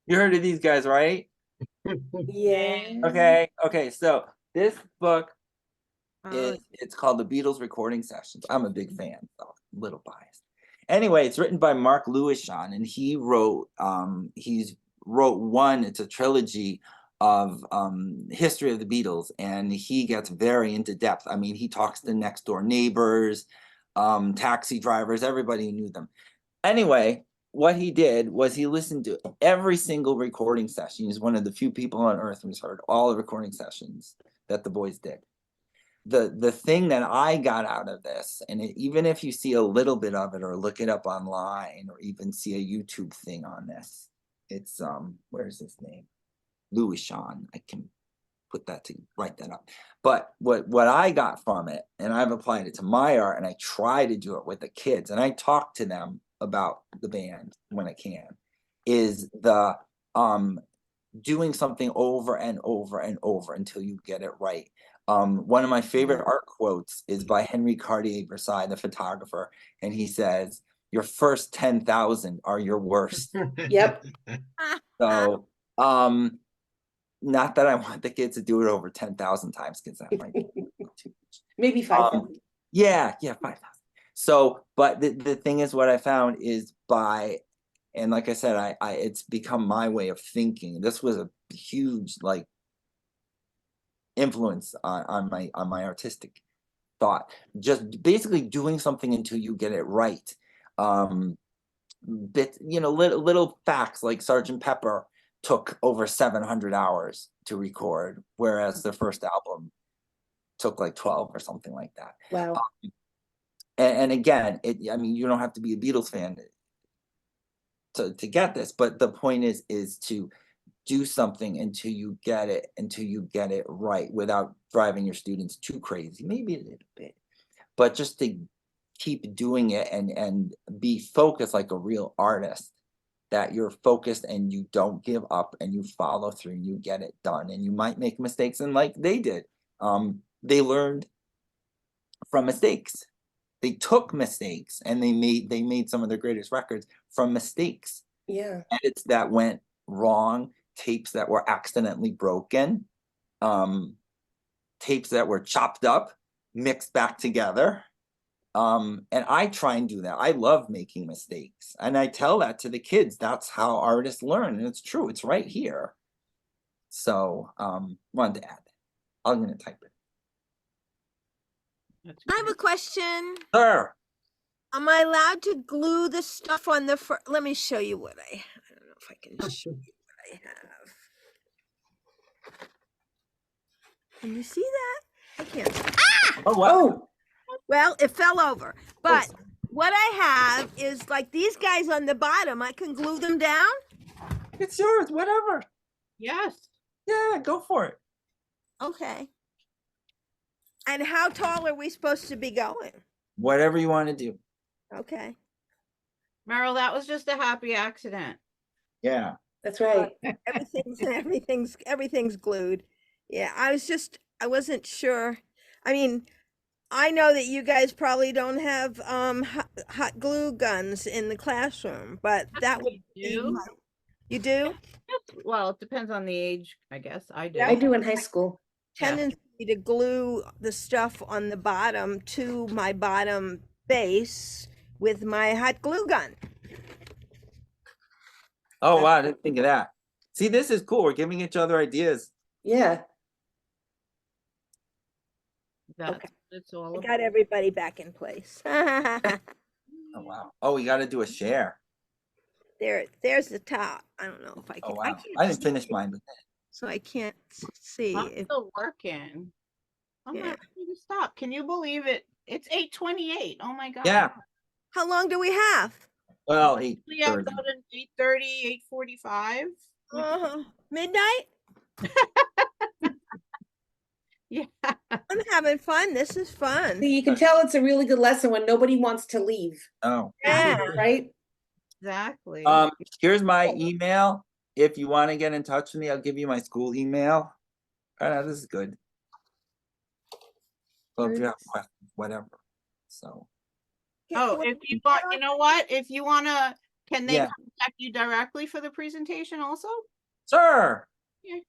You heard of these guys, right? Yeah. Okay, so this book Oh, it's called The Beatles Recording Sessions. I'm a big fan, so a little biased. Anyway, it's written by Mark Lewishon, and he wrote it's a trilogy of history of the Beatles, and he gets very into depth. I mean, he talks to next door neighbors, taxi drivers, everybody who knew them. Anyway, what he did was he listened to every single recording session. He's one of the few people on earth who's heard all the recording sessions that the boys did. The thing that I got out of this, and even if you see a little bit of it or look it up online or even see a YouTube thing on this, it's where's his name? Lewishon. I can write that up. But what I got from it, and I've applied it to my art, and I try to do it with the kids, and I talk to them about the band when I can, is the doing something over and over and over until you get it right. One of my favorite art quotes is by Henry Cartier-Bresson, the photographer, and he says, "Your first 10,000 are your worst." Yep. So, not that I want the kids to do it over 10,000 times, because that might be too much. Maybe 5,000. Yeah, 5,000. So, but the thing is, what I found is and like I said, it's become my way of thinking. This was a huge influence on my artistic thought. Just basically doing something until you get it right. Little facts like Sgt. Pepper took over 700 hours to record, whereas the first album took like 12 or something like that. Wow. And again, I mean, you don't have to be a Beatles fan to get this, but the point is to do something until you get it right, without driving your students too crazy, maybe a little bit, but just to keep doing it and be focused like a real artist, that you're focused and you don't give up and you follow through and you get it done. And you might make mistakes, and like they did, they learned from mistakes. They took mistakes and they made some of their greatest records from mistakes. Yeah. Edits that went wrong, tapes that were accidentally broken, tapes that were chopped up, mixed back together. And I try and do that. I love making mistakes, and I tell that to the kids. That's how artists learn, and it's true. It's right here. So wanted to add that. I'm gonna type it. I have a question. Sir. Am I allowed to glue the stuff on the front? Let me show you what I don't know if I can show you what I have. Can you see that? I can't. Oh wow. Well, it fell over. But what I have is like these guys on the bottom. I can glue them down. It's yours, whatever. Yes. Yeah, go for it. Okay. And how tall are we supposed to be going? Whatever you want to do. Okay. Meryl, that was just a happy accident. Yeah. That's right. Everything's glued. Yeah, I wasn't sure. I mean, I know that you guys probably don't have hot glue guns in the classroom, but that would We be do. you do Well, it depends on the age, I guess. I do. I do in high school. Yeah. tendency to glue the stuff on the bottom to my bottom base with my hot glue gun. Oh, wow, I didn't think of that. See, this is cool. We're giving each other ideas. Yeah. That's it's all I about. got everybody back in place. Oh, wow. Oh, we got to do a share. There's the top. I don't know if I can. Oh, wow. can't I didn't see finish it, mine. But so I can't see. I'm If, still working. I'm Yeah. not ready to stop. Can you believe it? It's 8:28. Oh my god. yeah. how long do we have? Well, We have 8:30. about an 8:30, 8:45. Midnight. Yeah. I'm having fun. This is fun. See, you can tell it's a really good lesson when nobody wants to leave, Oh. Yeah. right? Exactly. Here's my email. If you want to get in touch with me, I'll give you my school email. This is good. Well, if you have questions, whatever. So, Oh, if you want, you know what? If you wanna, can they Yeah. contact you directly for the presentation also? sir. Okay.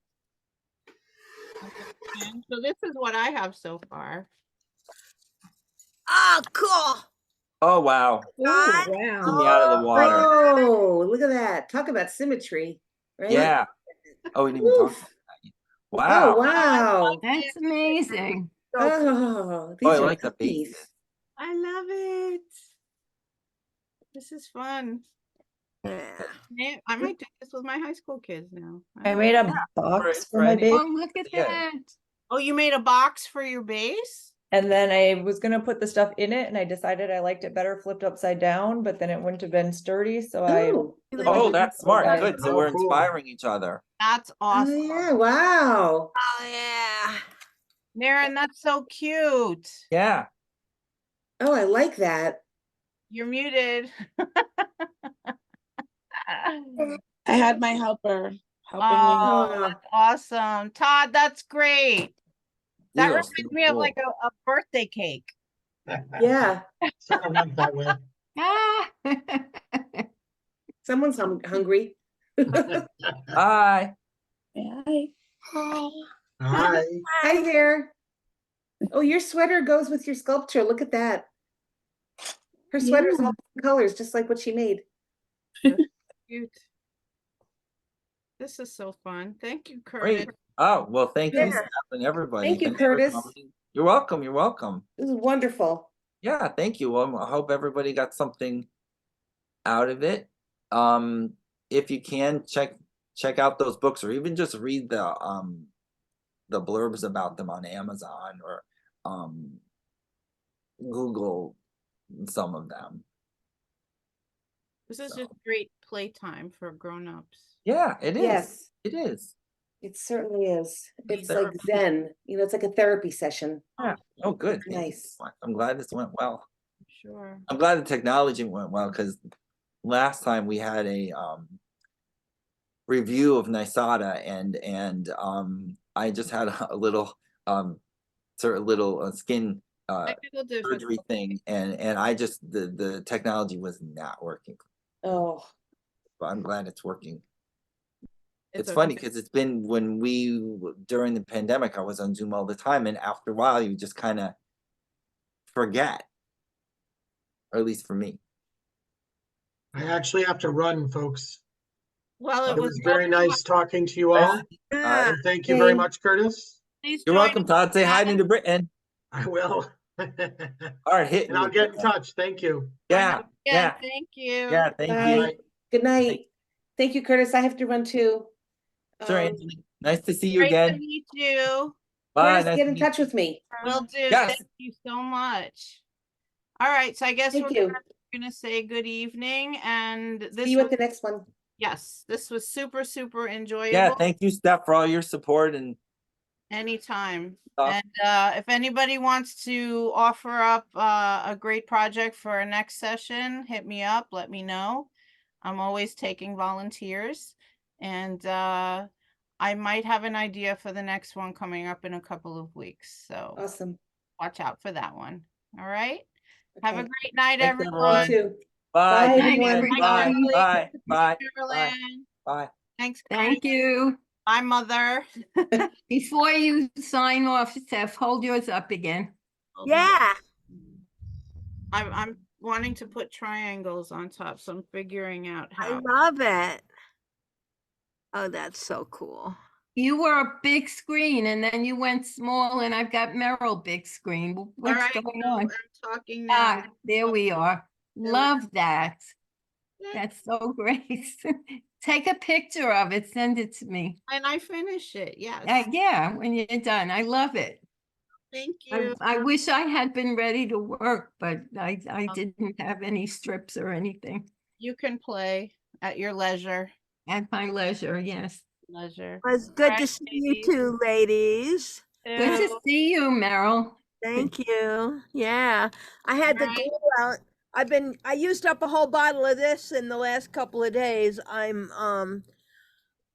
So this is what I have so far. Oh, cool. Oh, wow. God. Blew me out of the water. Oh, look at that. Talk about symmetry, right? Yeah. Oh, we didn't even talk Oof. about that. Oh, Wow. wow. That's amazing. Oh, these Oh, I are like the cookies. bases. I love it. This is fun. Yeah. Yeah, I might do this with my high school kids now. I made a box for my any- base, Oh, look at Yeah. that. Oh, you made a box for your base? and then I was gonna put the stuff in it, and I decided I liked it better flipped upside down, but then it wouldn't have been sturdy, so I. Oh, Oh, that's smart. Right. Good. So Oh, we're cool. inspiring each other. That's oh awesome. yeah, wow. Oh yeah. Naren, that's so cute. Yeah. Oh, I like that. You're muted. I had my helper helping Oh, Oh. that's awesome. Todd, that's great. That Ew, reminds so me of cool. like a birthday cake. Yeah, Sort of went that way. Ah. someone's hungry. Bye. me. Hi. Hi there. Oh, your sweater goes with your sculpture. Look at that. Her sweater's all different colors, just like what she made. Cute. This is so fun. Thank you, Great. Curtis. Oh, well, thank you, Yeah. Steph, and everybody. Thank you, Thanks for Curtis. coming. You're welcome. You're welcome. This is wonderful. Yeah, thank you. I hope everybody got something out of it. If you can check out those books, or even just read the blurbs about them on Amazon, or Google some of them. This is So. just great playtime for grown-ups. Yeah, it is. Yes, It is. it certainly is. It's like Therapy. Zen. You know, it's like a therapy session. Oh, good. Thank you Nice. so much. I'm glad this went well. Sure. I'm glad the technology went well, because last time we had a review of Nisada, and I just had a little sort of little skin Technical surgery difficulty. thing, and I just the technology was not working. Oh, But I'm glad it's working. It's okay. funny because it's been during the pandemic, I was on Zoom all the time, and after a while you just kind of forget, or at least for me. I actually have to run, folks. Well, It It was very nice talking to you all. Yeah. And thank you very Hey. much, Curtis. Please You're join welcome, Todd. Say hi to Britain. I will. All right, hit And I'll me. get in touch. Thank you. Yeah, Yeah, yeah, thank you. yeah. Thank bye. you. Good night. Thank you, Curtis. I have to run too. Sure, Um, Anthony. Nice to see you Great to again. meet you. Bye. Curtis, Nice get to in meet touch you. with me. Will do. Yes. Thank you so much. All right, so I guess Thank we're you. gonna say good evening, and this See you at was, the next one. yes, this was super, super enjoyable. Yeah, thank you, Steph, for all your support and Anytime. stuff. And if anybody wants to offer up a great project for our next session, hit me up, let me know. I'm always taking volunteers, and I might have an idea for the next one coming up in a couple of weeks. So Awesome. watch out for that one. All right. Have a Okay. great night, Thanks, everyone. everyone. You too. Bye. Bye, Good everyone. night. Bye. Everybody. Bye. Bye. Bye. Carolyn. Bye. Thanks, Thank Chris. you. Bye, Mother. Before you sign off, Steph, hold yours up again. Yeah. I'm wanting to put triangles on top, so I'm figuring out I how. love it. Oh, that's so cool. You were a big screen and then you went small and I've got Merrill big screen. All What's right, going so on? I'm talking now. Ah, there we are. we Love that. Yeah. That's so great. Take a picture of it, send it to me. And I finish it. Yes. Yeah, when you're done. I love it. Thank you. I wish I had been ready to work, but I didn't have any strips or anything. You can play at your leisure. At my leisure, yes. Leisure. It was good to Alright, see you ladies. two, ladies. Good to Two. see you, Meryl. Thank you. Yeah. I had the Alright. glue out. I used up a whole bottle of this in the last couple of days. I'm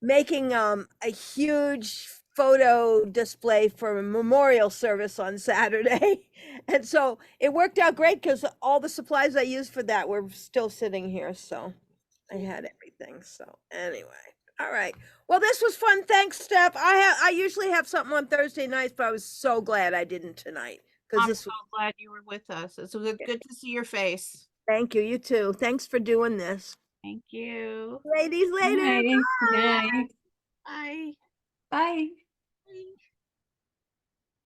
making a huge photo display for a memorial service on Saturday. And so it worked out great because all the supplies I used for that were still sitting here. So I had everything. So anyway. All right. Well, this was fun. Thanks, Steph. I usually have something on Thursday nights, but I was so glad I didn't tonight. Because I'm this so was glad you were with us. It's good to see your face. thank you, you too. Thanks for doing this. Thank you. Ladies, later. Night, Bye. night. Bye. Bye.